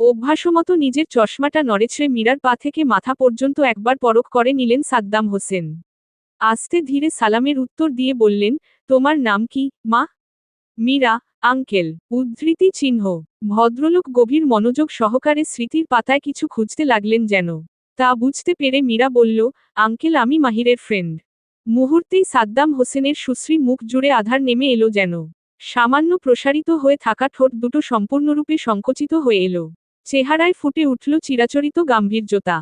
অভ্যাসমতো নিজের চশমাটা নড়েছড়ে মীরার পা থেকে মাথা পর্যন্ত একবার পরখ করে নিলেন সাদ্দাম হোসেন। আস্তে ধীরে সালামের উত্তর দিয়ে বললেন, তোমার নাম কি, মা? মীরা, আঙ্কেল। উদ্ধৃতি চিহ্ন। ভদ্রলোক গভীর মনোযোগ সহকারে স্মৃতির পাতায় কিছু খুঁজতে লাগলেন যেন। তা বুঝতে পেরে মীরা বলল, আঙ্কেল আমি মাহিরের ফ্রেন্ড। মুহূর্তেই সাদ্দাম হোসেনের সুশ্রী মুখ জুড়ে আধার নেমে এলো যেন। সামান্য প্রসারিত হয়ে থাকা ঠোঁট দুটো সম্পূর্ণরূপে সংকুচিত হয়ে এলো। চেহারায় ফুটে উঠল চিরাচরিত গাম্ভীর্যতা।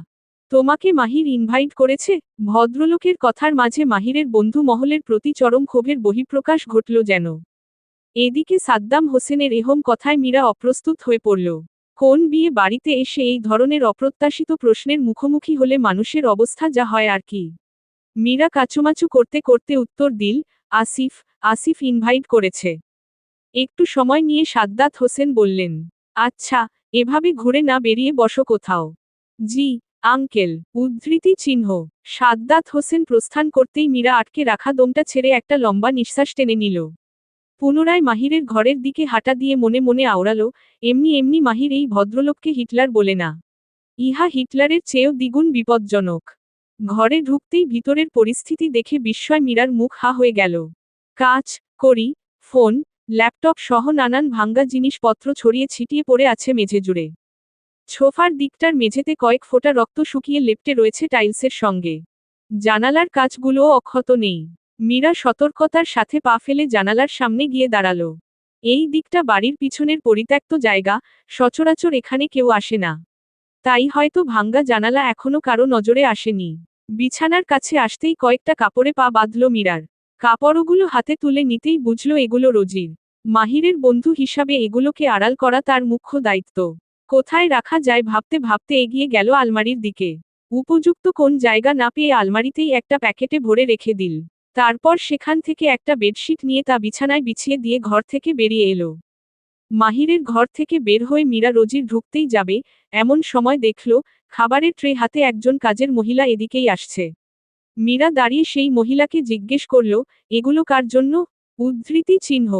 তোমাকে মাহির ইনভাইট করেছে? ভদ্রলোকের কথার মাঝে মাহিরের বন্ধু মহলের প্রতি চরম ক্ষোভের বহিঃপ্রকাশ ঘটল যেন। এদিকে সাদ্দাম হোসেনের এহম কথায় মীরা অপ্রস্তুত হয়ে পড়ল। কোন বিয়ে বাড়িতে এসে এই ধরনের অপ্রত্যাশিত প্রশ্নের মুখোমুখি হলে মানুষের অবস্থা যা হয় আর কি। মীরা কাচুমাচু করতে করতে উত্তর দিল, আসিফ, আসিফ ইনভাইট করেছে। একটু সময় নিয়ে সাদ্দাত হোসেন বললেন, আচ্ছা, এভাবে ঘুরে না বেরিয়ে বসো কোথাও। জি, আঙ্কেল। উদ্ধৃতি চিহ্ন। সাদ্দাত হোসেন প্রস্থান করতেই মীরা আটকে রাখা দমটা ছেড়ে একটা লম্বা নিঃশ্বাস টেনে নিল। পুনরায় মাহিরের ঘরের দিকে হাঁটা দিয়ে মনে মনে আওড়ালো, এমনি এমনি মাহির এই ভদ্রলোককে হিটলার বলে না। ইহা হিটলারের চেয়েও দ্বিগুণ বিপজ্জনক। ঘরে ঢুকতেই ভিতরের পরিস্থিতি দেখে বিস্ময় মীরার মুখ হা হয়ে গেল। কাচ, কড়ি, ফোন, ল্যাপটপ সহ নানান ভাঙ্গা জিনিসপত্র ছড়িয়ে ছিটিয়ে পড়ে আছে মেঝে জুড়ে। সোফার দিকটার মেঝেতে কয়েক ফোঁটা রক্ত শুকিয়ে লেপ্টে রয়েছে টাইলসের সঙ্গে। জানালার কাচগুলোও অক্ষত নেই। মীরা সতর্কতার সাথে পা ফেলে জানালার সামনে গিয়ে দাঁড়ালো। এই দিকটা বাড়ির পিছনের পরিত্যক্ত জায়গা, সচরাচর এখানে কেউ আসে না। তাই হয়তো ভাঙ্গা জানালা এখনো কারো নজরে আসেনি। বিছানার কাছে আসতেই কয়েকটা কাপড়ে পা বাঁধল মীরার। কাপড়গুলো হাতে তুলে নিতেই বুঝল এগুলো রোজির। মাহিরের বন্ধু হিসাবে এগুলোকে আড়াল করা তার মুখ্য দায়িত্ব। কোথায় রাখা যায় ভাবতে ভাবতে এগিয়ে গেল আলমারির দিকে। উপযুক্ত কোন জায়গা না পেয়ে আলমারিতেই একটা প্যাকেটে ভরে রেখে দিল। তারপর সেখান থেকে একটা বেডশিট নিয়ে তা বিছানায় বিছিয়ে দিয়ে ঘর থেকে বেরিয়ে এলো। মাহিরের ঘর থেকে বের হয়ে মীরা রোজির ঢুকতেই যাবে, এমন সময় দেখল, খাবারের ট্রে হাতে একজন কাজের মহিলা এদিকেই আসছে। মীরা দাঁড়িয়ে সেই মহিলাকে জিজ্ঞেস করল, এগুলো কার জন্য? উদ্ধৃতি চিহ্ন।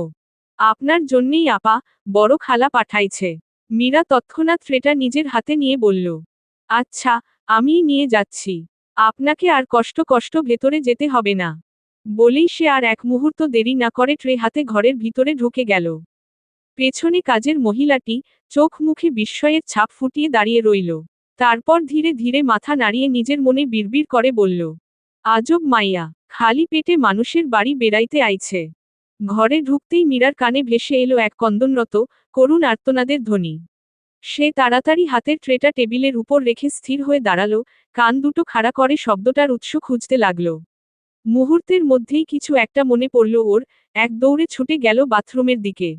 আপনার জন্যেই আপা, বড় খালা পাঠাইছে। মীরা তৎক্ষণাৎ ট্রেটা নিজের হাতে নিয়ে বলল, আচ্ছা, আমিই নিয়ে যাচ্ছি। আপনাকে আর কষ্ট কষ্ট ভেতরে যেতে হবে না। বলেই সে আর এক মুহূর্ত দেরি না করে ট্রে হাতে ঘরের ভিতরে ঢুকে গেল। পেছনে কাজের মহিলাটি, চোখ মুখে বিস্ময়ের ছাপ ফুটিয়ে দাঁড়িয়ে রইল। তারপর ধীরে ধীরে মাথা নাড়িয়ে নিজের মনে বিড়বিড় করে বলল, আজব মাইয়া, খালি পেটে মানুষের বাড়ি বেড়াইতে আইছে। ঘরে ঢুকতেই মীরার কানে ভেসে এলো এক কন্দনরত, করুণ আর্তনাদের ধ্বনি। সে তাড়াতাড়ি হাতের ট্রেটা টেবিলের উপর রেখে স্থির হয়ে দাঁড়ালো, কান দুটো খাড়া করে শব্দটার উৎস খুঁজতে লাগল। মুহূর্তের মধ্যেই কিছু একটা মনে পড়ল ওর, এক দৌড়ে ছুটে গেল বাথরুমের দিকে।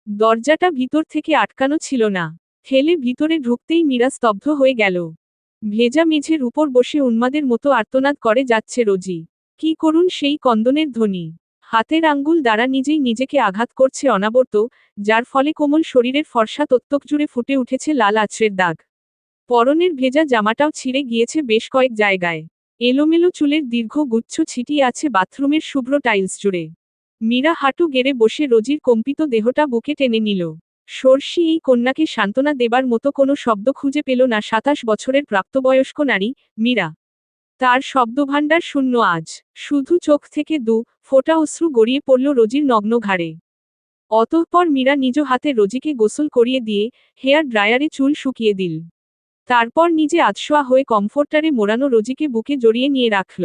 দরজাটা ভিতর থেকে আটকানো ছিল না। ঠেলে ভিতরে ঢুকতেই মীরা স্তব্ধ হয়ে গেল। ভেজা মেঝের উপর বসে উন্মাদের মতো আর্তনাদ করে যাচ্ছে রোজি। কি করুন সেই কন্দনের ধ্বনি। হাতের আঙ্গুল দ্বারা নিজেই নিজেকে আঘাত করছে অনাবর্ত, যার ফলে কোমল শরীরের ফর্সা তত্ত্বক জুড়ে ফুটে উঠেছে লাল আঁচড়ের দাগ। পরনের ভেজা জামাটাও ছিঁড়ে গিয়েছে বেশ কয়েক জায়গায়। এলোমেলো চুলের দীর্ঘ গুচ্ছ ছিটিয়ে আছে বাথরুমের শুভ্র টাইলস জুড়ে। মীরা হাঁটু গেড়ে বসে রোজির কম্পিত দেহটা বুকে টেনে নিল। সর্ষি এই কন্যাকে সান্ত্বনা দেবার মতো কোনো শব্দ খুঁজে পেল না ২৭ বছরের প্রাপ্তবয়স্ক নারী, মীরা। তার শব্দভাণ্ডার শূন্য আজ। শুধু চোখ থেকে ফোঁটা অশ্রু গড়িয়ে পড়ল রোজির নগ্ন ঘাড়ে। অতঃপর মীরা নিজ হাতে রোজিকে গোসল করিয়ে দিয়ে হেয়ার ড্রায়ারে চুল শুকিয়ে দিল। তারপর নিজে আধশোয়া হয়ে কমফোর্টারে মোড়ানো রোজিকে বুকে জড়িয়ে নিয়ে রাখল।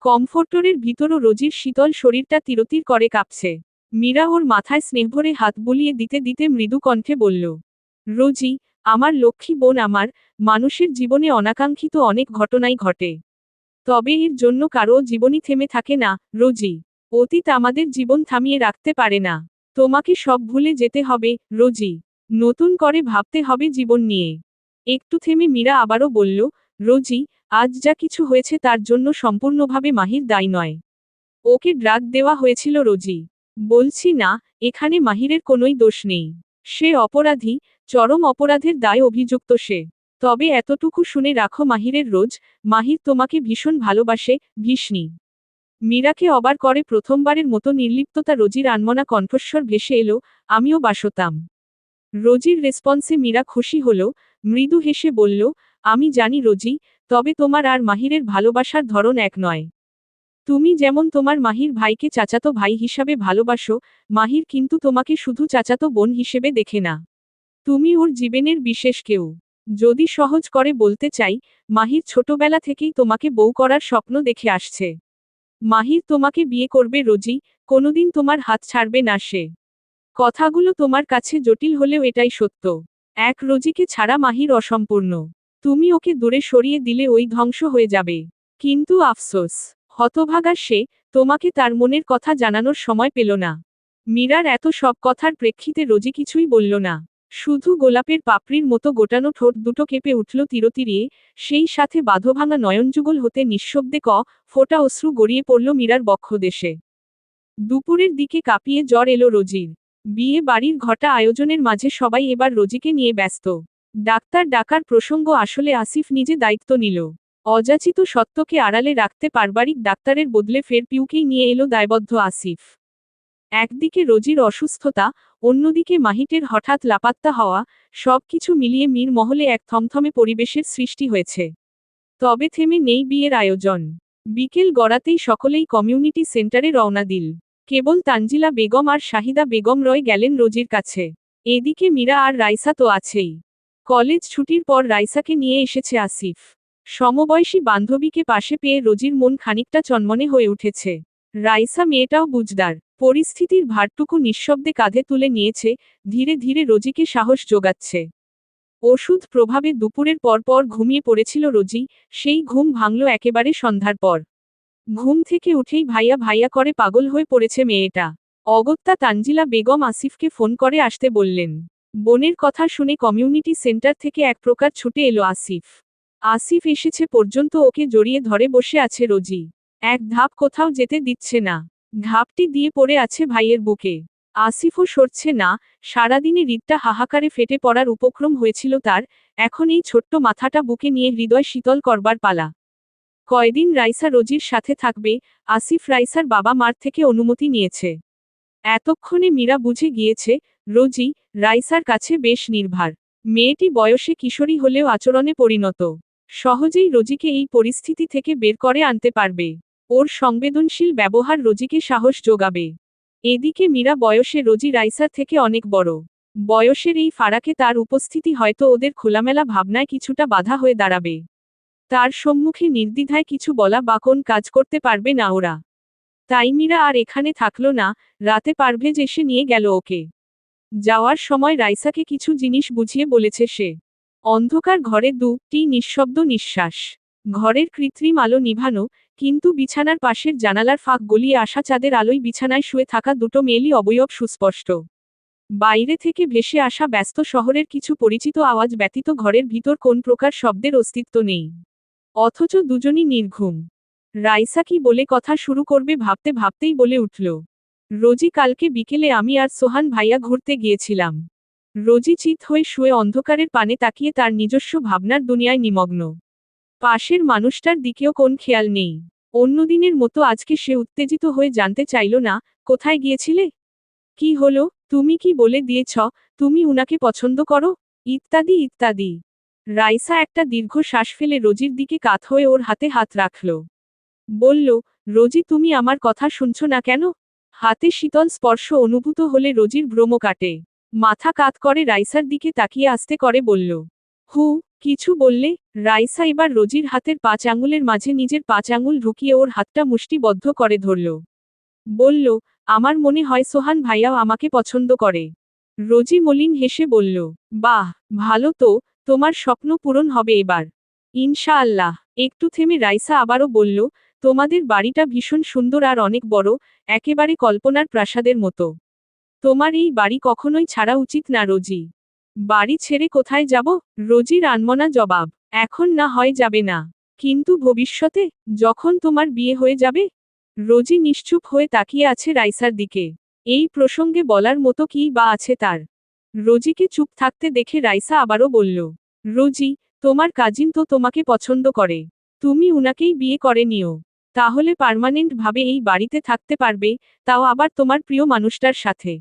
কমফোর্টারের ভিতরও রোজির শীতল শরীরটা তিরতির করে কাঁপছে। মীরা ওর মাথায় স্নেহভরে হাত বুলিয়ে দিতে দিতে মৃদু কণ্ঠে বলল, রোজি, আমার লক্ষ্মী বোন আমার। মানুষের জীবনে অনাকাঙ্ক্ষিত অনেক ঘটনাই ঘটে। তবে এর জন্য কারও জীবনই থেমে থাকে না, রোজি। অতীত আমাদের জীবন থামিয়ে রাখতে পারে না। তোমাকে সব ভুলে যেতে হবে, রোজি। নতুন করে ভাবতে হবে জীবন নিয়ে। একটু থেমে মীরা আবারও বলল, রোজি, আজ যা কিছু হয়েছে তার জন্য সম্পূর্ণভাবে মাহির দায়ী নয়। ওকে ড্রাগ দেওয়া হয়েছিল রোজি। বলছি না, এখানে মাহিরের কোনোই দোষ নেই। সে অপরাধী, চরম অপরাধের দায় অভিযুক্ত সে। তবে এতটুকু শুনে রাখো মাহিরের রোজ, মাহির তোমাকে ভীষণ ভালোবাসে, ভীষণই। মীরাকে অবাক করে প্রথমবারের মতো নির্লিপ্ততা রোজির আনমনা কণ্ঠস্বর ভেসে এলো, আমিও বাসতাম। রোজির রেসপন্সে মীরা খুশি হল, মৃদু হেসে বলল, আমি জানি রোজি, তবে তোমার আর মাহিরের ভালোবাসার ধরন এক নয়। তুমি যেমন তোমার মাহির ভাইকে চাচাতো ভাই হিসাবে ভালোবাসো, মাহির কিন্তু তোমাকে শুধু চাচাতো বোন হিসেবে দেখে না। তুমি ওর জীবনের বিশেষ কেউ। যদি সহজ করে বলতে চাই, মাহির ছোটবেলা থেকেই তোমাকে বউ করার স্বপ্ন দেখে আসছে। মাহির তোমাকে বিয়ে করবে রোজি, কোনোদিন তোমার হাত ছাড়বে না সে। কথাগুলো তোমার কাছে জটিল হলেও এটাই সত্য। এক রোজিকে ছাড়া মাহির অসম্পূর্ণ। তুমি ওকে দূরে সরিয়ে দিলে ওই ধ্বংস হয়ে যাবে। কিন্তু আফসোস, হতভাগা সে, তোমাকে তার মনের কথা জানানোর সময় পেল না। মীরার এত সব কথার প্রেক্ষিতে রোজি কিছুই বলল না। শুধু গোলাপের পাপড়ির মতো গোটানো ঠোঁট দুটো কেঁপে উঠল তিরতিরিয়ে, সেই সাথে বাঁধভাঙা নয়নযুগল হতে নিঃশব্দে ফোঁটা অশ্রু গড়িয়ে পড়ল মীরার বক্ষদেশে। দুপুরের দিকে কাঁপিয়ে জ্বর এলো রোজির। বিয়ে বাড়ির ঘটা আয়োজনের মাঝে সবাই এবার রোজিকে নিয়ে ব্যস্ত। ডাক্তার ডাকার প্রসঙ্গ আসলে আসিফ নিজে দায়িত্ব নিল। অযাচিত সত্যকে আড়ালে রাখতে পারিবারিক ডাক্তারের বদলে ফের পিউকেই নিয়ে এলো দায়বদ্ধ আসিফ। একদিকে রোজির অসুস্থতা, অন্যদিকে মাহিটের হঠাৎ লাপাত্তা হওয়া, সবকিছু মিলিয়ে মীর মহলে এক থমথমে পরিবেশের সৃষ্টি হয়েছে। তবে থেমে নেই বিয়ের আয়োজন। বিকেল গড়াতেই সকলেই কমিউনিটি সেন্টারে রওনা দিল। কেবল তানজিলা বেগম আর শাহিদা বেগম রয় গেলেন রোজির কাছে। এদিকে মীরা আর রাইসা তো আছেই। কলেজ ছুটির পর রাইসাকে নিয়ে এসেছে আসিফ। সমবয়সী বান্ধবীকে পাশে পেয়ে রোজির মন খানিকটা চনমনে হয়ে উঠেছে। রাইসা মেয়েটাও বুঝদার, পরিস্থিতির ভারটুকু নিঃশব্দে কাঁধে তুলে নিয়েছে, ধীরে ধীরে রোজিকে সাহস জোগাচ্ছে। ওষুধ প্রভাবে দুপুরের পর ঘুমিয়ে পড়েছিল রোজি, সেই ঘুম ভাঙল একেবারে সন্ধ্যার পর। ঘুম থেকে উঠেই ভাইয়া ভাইয়া করে পাগল হয়ে পড়েছে মেয়েটা। অগত্যা তানজিলা বেগম আসিফকে ফোন করে আসতে বললেন। বোনের কথা শুনে কমিউনিটি সেন্টার থেকে এক প্রকার ছুটে এলো আসিফ। আসিফ এসেছে পর্যন্ত ওকে জড়িয়ে ধরে বসে আছে রোজি। এক ধাপ কোথাও যেতে দিচ্ছে না। ঘাপটি দিয়ে পড়ে আছে ভাইয়ের বুকে। আসিফও সরছে না। সারাদিনে হৃদটা হাহাকারে ফেটে পড়ার উপক্রম হয়েছিল তার, এখন এই ছোট্ট মাথাটা বুকে নিয়ে হৃদয় শীতল করবার পালা। কয়দিন রাইসা রোজির সাথে থাকবে, আসিফ রাইসার বাবা মার থেকে অনুমতি নিয়েছে। এতক্ষণে মীরা বুঝে গিয়েছে, রোজি রাইসার কাছে বেশ নির্ভার। মেয়েটি বয়সে কিশোরী হলেও আচরণে পরিণত। সহজেই রোজিকে এই পরিস্থিতি থেকে বের করে আনতে পারবে। ওর সংবেদনশীল ব্যবহার রোজিকে সাহস যোগাবে। এদিকে মীরা বয়সে রোজি রাইসার থেকে অনেক বড়। বয়সের এই ফারাকে তার উপস্থিতি হয়তো ওদের খোলামেলা ভাবনায় কিছুটা বাধা হয়ে দাঁড়াবে। তার সম্মুখে নির্দ্বিধায় কিছু বলা বা কোন কাজ করতে পারবে না ওরা। তাই মীরা আর এখানে থাকলো না, রাতে পারভেজ এসে নিয়ে গেল ওকে। যাওয়ার সময় রাইসাকে কিছু জিনিস বুঝিয়ে বলেছে সে। অন্ধকার ঘরে দুটি নিঃশব্দ নিঃশ্বাস। ঘরের কৃত্রিম আলো নিভানো, কিন্তু বিছানার পাশের জানালার ফাঁক গলিয়ে আসা চাঁদের আলোয় বিছানায় শুয়ে থাকা দুটো মেয়েলি অবয়ব সুস্পষ্ট। বাইরে থেকে ভেসে আসা ব্যস্ত শহরের কিছু পরিচিত আওয়াজ ব্যতীত ঘরের ভিতর কোন প্রকার শব্দের অস্তিত্ব নেই। অথচ দুজনই নির্ঘুম। রাইসা কি বলে কথা শুরু করবে ভাবতে ভাবতেই বলে উঠল, রোজি কালকে বিকেলে আমি আর সোহান ভাইয়া ঘুরতে গিয়েছিলাম। রোজি চিত হয়ে শুয়ে অন্ধকারের পানে তাকিয়ে তার নিজস্ব ভাবনার দুনিয়ায় নিমগ্ন। পাশের মানুষটার দিকেও কোন খেয়াল নেই। অন্যদিনের মতো আজকে সে উত্তেজিত হয়ে জানতে চাইল না, কোথায় গিয়েছিলে? কি হলো, তুমি কি বলে দিয়েছ তুমি উনাকে পছন্দ করো? ইত্যাদি ইত্যাদি। রাইসা একটা দীর্ঘ শ্বাস ফেলে রোজির দিকে কাত হয়ে ওর হাতে হাত রাখল। বলল, রোজি তুমি আমার কথা শুনছো না কেন? হাতে শীতল স্পর্শ অনুভূত হলে রোজির ভ্রম কাটে। মাথা কাত করে রাইসার দিকে তাকিয়ে আস্তে করে বলল, কিছু বললে? রাইসা এবার রোজির হাতের 5 আঙুলের মাঝে নিজের 5 আঙুল ঢুকিয়ে ওর হাতটা মুষ্টিবদ্ধ করে ধরল। বলল, আমার মনে হয় সোহান ভাইয়াও আমাকে পছন্দ করে। রোজি মলিন হেসে বলল, বাহ, ভালো তো, তোমার স্বপ্ন পূরণ হবে এবার। ইনশাআল্লাহ। একটু থেমে রাইসা আবারও বলল, তোমাদের বাড়িটা ভীষণ সুন্দর আর অনেক বড়, একেবারে কল্পনার প্রাসাদের মতো। তোমার এই বাড়ি কখনোই ছাড়া উচিত না রোজি। বাড়ি ছেড়ে কোথায় যাব? রোজির আনমনা জবাব, এখন না হয় যাবে না, কিন্তু ভবিষ্যতে, যখন তোমার বিয়ে হয়ে যাবে? রোজি নিশ্চুপ হয়ে তাকিয়ে আছে রাইসার দিকে। এই প্রসঙ্গে বলার মতো কী বা আছে তার? রোজিকে চুপ থাকতে দেখে রাইসা আবারও বলল, রোজি, তোমার কাজিন তো তোমাকে পছন্দ করে। তুমি উনাকেই বিয়ে করে নিও। তাহলে পার্মানেন্ট ভাবে এই বাড়িতে থাকতে পারবে, তাও আবার তোমার প্রিয় মানুষটার সাথে।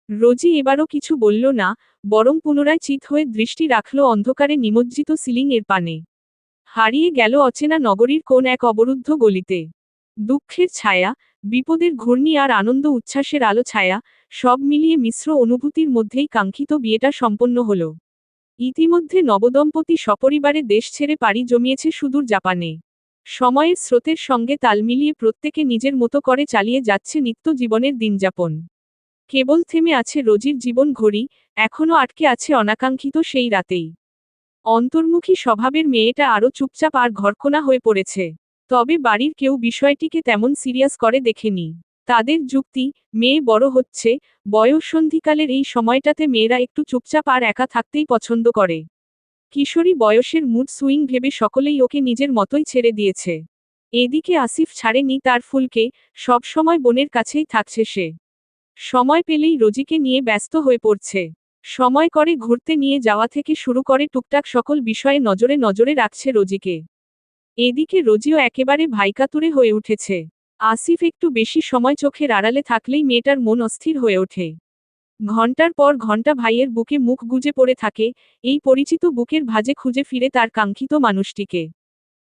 রোজি এবারও কিছু বলল না, বরং পুনরায় চিত হয়ে দৃষ্টি রাখল অন্ধকারে নিমজ্জিত সিলিং এর পানে। হারিয়ে গেল অচেনা নগরীর কোন এক অবরুদ্ধ গলিতে। দুঃখের ছায়া, বিপদের ঘূর্ণি আর আনন্দ উচ্ছ্বাসের আলো ছায়া, সব মিলিয়ে মিশ্র অনুভূতির মধ্যেই কাঙ্ক্ষিত বিয়েটা সম্পন্ন হল। ইতিমধ্যে নবদম্পতি সপরিবারে দেশ ছেড়ে পাড়ি জমিয়েছে সুদূর জাপানে। সময়ের স্রোতের সঙ্গে তাল মিলিয়ে প্রত্যেকে নিজের মতো করে চালিয়ে যাচ্ছে নিত্য জীবনের দিনযাপন। কেবল থেমে আছে রোজির জীবন ঘড়ি, এখনো আটকে আছে অনাকাঙ্ক্ষিত সেই রাতেই। অন্তর্মুখী স্বভাবের মেয়েটা আরও চুপচাপ আর ঘরকোনা হয়ে পড়েছে। তবে বাড়ির কেউ বিষয়টিকে তেমন সিরিয়াস করে দেখেনি। তাদের যুক্তি, মেয়ে বড় হচ্ছে, বয়ঃসন্ধিকালের এই সময়টাতে মেয়েরা একটু চুপচাপ আর একা থাকতেই পছন্দ করে। কিশোরী বয়সের মুড সুইং ভেবে সকলেই ওকে নিজের মতোই ছেড়ে দিয়েছে। এদিকে আসিফ ছাড়েনি তার ফুলকে, সবসময় বোনের কাছেই থাকছে সে। সময় পেলেই রোজিকে নিয়ে ব্যস্ত হয়ে পড়ছে। সময় করে ঘুরতে নিয়ে যাওয়া থেকে শুরু করে টুকটাক সকল বিষয়ে নজরে নজরে রাখছে রোজিকে। এদিকে রোজিও একেবারে ভাইকাতুরে হয়ে উঠেছে। আসিফ একটু বেশি সময় চোখের আড়ালে থাকলেই মেয়েটার মন অস্থির হয়ে ওঠে। ঘন্টার পর ঘন্টা ভাইয়ের বুকে মুখ গুজে পড়ে থাকে, এই পরিচিত বুকের ভাঁজে খুঁজে ফিরে তার কাঙ্ক্ষিত মানুষটিকে।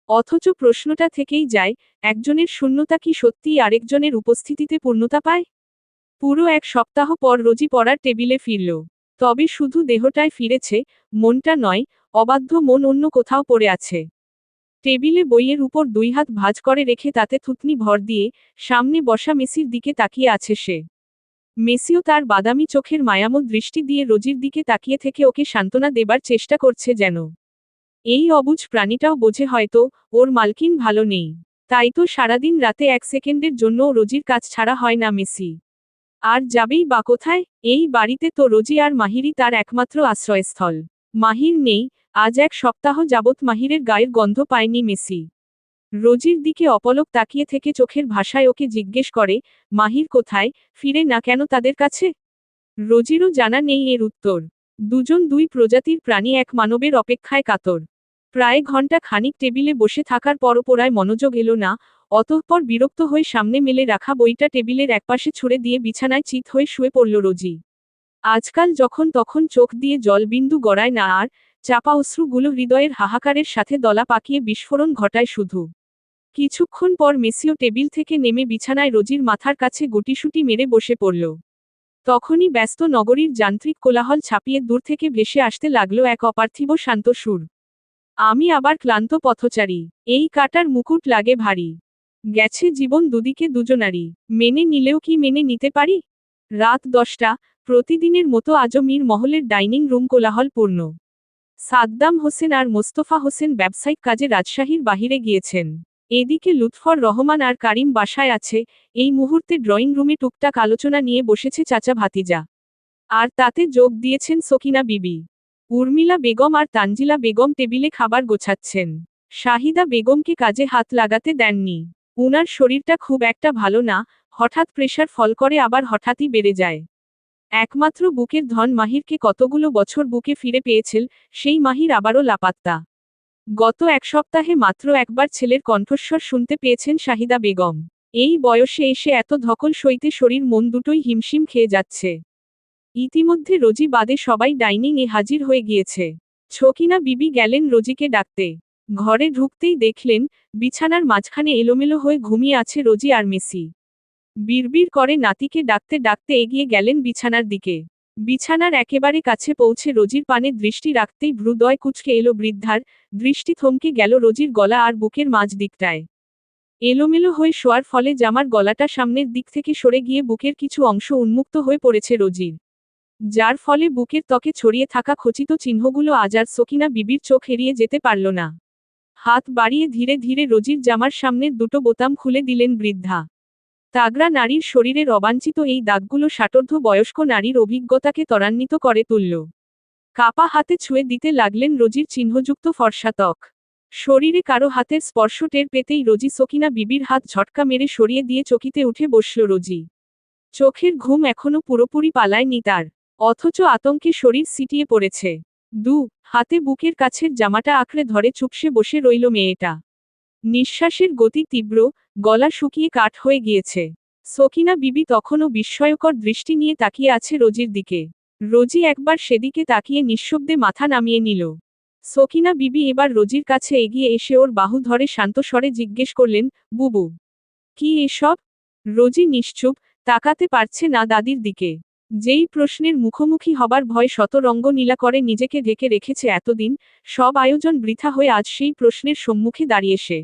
অথচ প্রশ্নটা থেকেই যায়, একজনের শূন্যতা কি সত্যিই আরেকজনের উপস্থিতিতে পূর্ণতা পায়? পুরো 1 সপ্তাহ পর রোজি পড়ার টেবিলে ফিরল। তবে শুধু দেহটায় ফিরেছে, মনটা নয়, অবাধ্য মন অন্য কোথাও পড়ে আছে। টেবিলে বইয়ের উপর 2 হাত ভাঁজ করে রেখে তাতে থুতনি ভর দিয়ে, সামনে বসা মেসির দিকে তাকিয়ে আছে সে। মেসিও তার বাদামি চোখের মায়াময় দৃষ্টি দিয়ে রোজির দিকে তাকিয়ে থেকে ওকে সান্ত্বনা দেবার চেষ্টা করছে যেন। এই অবুঝ প্রাণীটাও বোঝে হয়তো, ওর মালকিন ভালো নেই। তাই তো সারাদিন রাতে 1 সেকেন্ডের জন্যও রোজির কাজ ছাড়া হয় না মেসি। আর যাবেই বা কোথায়? এই বাড়িতে তো রোজি আর মাহিরই তার একমাত্র আশ্রয়স্থল। মাহির নেই, আজ 1 সপ্তাহ যাবৎ মাহিরের গায়ের গন্ধ পায়নি মেসি। রোজির দিকে অপলক তাকিয়ে থেকে চোখের ভাষায় ওকে জিজ্ঞেস করে, মাহির কোথায়, ফিরে না কেন তাদের কাছে? রোজিরও জানা নেই এর উত্তর। দুজন 2 প্রজাতির প্রাণী এক মানবের অপেক্ষায় কাতর। প্রায় ঘন্টা খানিক টেবিলে বসে থাকার পরও পড়ায় মনোযোগ এলো না, অতঃপর বিরক্ত হয়ে সামনে মেলে রাখা বইটা টেবিলের একপাশে ছুঁড়ে দিয়ে বিছানায় চিত হয়ে শুয়ে পড়ল রোজি। আজকাল যখন তখন চোখ দিয়ে জলবিন্দু গড়ায় না আর, চাপা অশ্রুগুলো হৃদয়ের হাহাকারের সাথে দলা পাকিয়ে বিস্ফোরণ ঘটায় শুধু। কিছুক্ষণ পর মেসিও টেবিল থেকে নেমে বিছানায় রোজির মাথার কাছে গুটিসুটি মেরে বসে পড়ল। তখনই ব্যস্ত নগরীর যান্ত্রিক কোলাহল ছাপিয়ে দূর থেকে ভেসে আসতে লাগলো এক অপার্থিব শান্ত সুর। আমি আবার ক্লান্ত পথচারী, এই কাটার মুকুট লাগে ভারী। গেছে জীবন দুদিকে দুজনারই, মেনে নিলেও কি মেনে নিতে পারি? রাত 10টা, প্রতিদিনের মতো আজও মীর মহলের ডাইনিং রুম কোলাহলপূর্ণ। সাদ্দাম হোসেন আর মোস্তফা হোসেন ব্যবসায়িক কাজে রাজশাহীর বাহিরে গিয়েছেন। এদিকে লুৎফর রহমান আর কারিম বাসায় আছে। এই মুহূর্তে ড্রয়িং রুমে টুকটাক আলোচনা নিয়ে বসেছে চাচা ভাতিজা। আর তাতে যোগ দিয়েছেন সকিনা বিবি। উর্মিলা বেগম আর তানজিলা বেগম টেবিলে খাবার গোছাচ্ছেন। শাহিদা বেগমকে কাজে হাত লাগাতে দেননি। উনার শরীরটা খুব একটা ভালো না, হঠাৎ প্রেশার ফল করে আবার হঠাৎই বেড়ে যায়। একমাত্র বুকের ধন মাহিরকে কতগুলো বছর বুকে ফিরে পেয়েছিল, সেই মাহির আবারও লাপাত্তা। গত এক সপ্তাহে মাত্র একবার ছেলের কণ্ঠস্বর শুনতে পেয়েছেন শাহিদা বেগম। এই বয়সে এসে এত ধকল সইতে শরীর মন দুটোই হিমশিম খেয়ে যাচ্ছে। ইতিমধ্যে রোজি বাদে সবাই ডাইনিং এ হাজির হয়ে গিয়েছে। ছকিনা বিবি গেলেন রোজিকে ডাকতে। ঘরে ঢুকতেই দেখলেন, বিছানার মাঝখানে এলোমেলো হয়ে ঘুমিয়ে আছে রোজি আর মেসি। বিড়বিড় করে নাতিকে ডাকতে ডাকতে এগিয়ে গেলেন বিছানার দিকে। বিছানার একেবারে কাছে পৌঁছে রোজির পানে দৃষ্টি রাখতেই ভ্রুদয় কুঁচকে এলো বৃদ্ধার, দৃষ্টি থমকে গেল রোজির গলা আর বুকের মাঝ দিকটায়। এলোমেলো হয়ে শোয়ার ফলে জামার গলাটা সামনের দিক থেকে সরে গিয়ে বুকের কিছু অংশ উন্মুক্ত হয়ে পড়েছে রোজির। যার ফলে বুকের ত্বকে ছড়িয়ে থাকা খচিত চিহ্নগুলো আজ আর সকিনা বিবির চোখ এড়িয়ে যেতে পারল না। হাত বাড়িয়ে ধীরে ধীরে রোজির জামার সামনের দুটো বোতাম খুলে দিলেন বৃদ্ধা। তাগড়া নারীর শরীরের অবাঞ্ছিত এই দাগগুলো ষাটোর্ধ্ব বয়স্ক নারীর অভিজ্ঞতাকে ত্বরান্বিত করে তুলল। কাপা হাতে ছুঁয়ে দিতে লাগলেন রোজির চিহ্নযুক্ত ফর্সা ত্বক। শরীরে কারো হাতের স্পর্শ টের পেতেই রোজি সকিনা বিবির হাত ঝটকা মেরে সরিয়ে দিয়ে চকিতে উঠে বসল রোজি। চোখের ঘুম এখনো পুরোপুরি পালায়নি তার, অথচ আতঙ্কে শরীর সিটিয়ে পড়েছে। হাতে বুকের কাছের জামাটা আঁকড়ে ধরে চুপসে বসে রইল মেয়েটা। নিঃশ্বাসের গতি তীব্র, গলা শুকিয়ে কাঠ হয়ে গিয়েছে। সকিনা বিবি তখনও বিস্ময়কর দৃষ্টি নিয়ে তাকিয়ে আছে রোজির দিকে। রোজি একবার সেদিকে তাকিয়ে নিঃশব্দে মাথা নামিয়ে নিল। সকিনা বিবি এবার রোজির কাছে এগিয়ে এসে ওর বাহু ধরে শান্ত স্বরে জিজ্ঞেস করলেন, বুবু, কি এসব? রোজি নিশ্চুপ, তাকাতে পারছে না দাদির দিকে। যেই প্রশ্নের মুখোমুখি হবার ভয় শতরঙ্গ নীলা করে নিজেকে ঢেকে রেখেছে এতদিন, সব আয়োজন বৃথা হয়ে আজ সেই প্রশ্নের সম্মুখে দাঁড়িয়ে সে।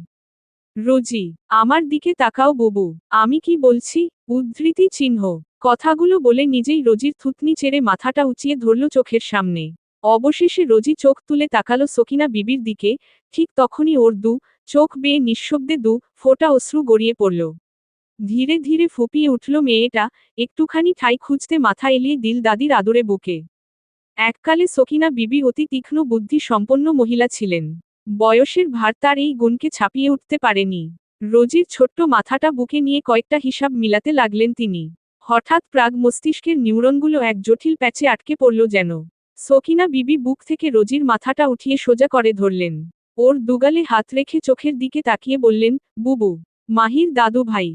রোজি, আমার দিকে তাকাও বুবু, আমি কি বলছি? উদ্ধৃতি চিহ্ন। কথাগুলো বলে নিজেই রোজির থুতনি চেড়ে মাথাটা উঁচিয়ে ধরল চোখের সামনে। অবশেষে রোজি চোখ তুলে তাকালো সকিনা বিবির দিকে, ঠিক তখনই ওর চোখ বেয়ে নিঃশব্দে ফোঁটা অশ্রু গড়িয়ে পড়ল। ধীরে ধীরে ফুপিয়ে উঠল মেয়েটা, একটুখানি ঠাঁই খুঁজতে মাথা এলিয়ে দিল দাদির আদরে বুকে। এককালে সকিনা বিবি অতি তীক্ষ্ণ বুদ্ধি সম্পন্ন মহিলা ছিলেন। বয়সের ভার তার এই গুণকে ছাপিয়ে উঠতে পারেনি। রোজির ছোট্ট মাথাটা বুকে নিয়ে কয়েকটা হিসাব মিলাতে লাগলেন তিনি। হঠাৎ প্রাগ মস্তিষ্কের নিউরনগুলো এক জটিল প্যাচে আটকে পড়ল যেন। সকিনা বিবি বুক থেকে রোজির মাথাটা উঠিয়ে সোজা করে ধরলেন। ওর দুগালে হাত রেখে চোখের দিকে তাকিয়ে বললেন, বুবু, মাহির দাদু ভাই।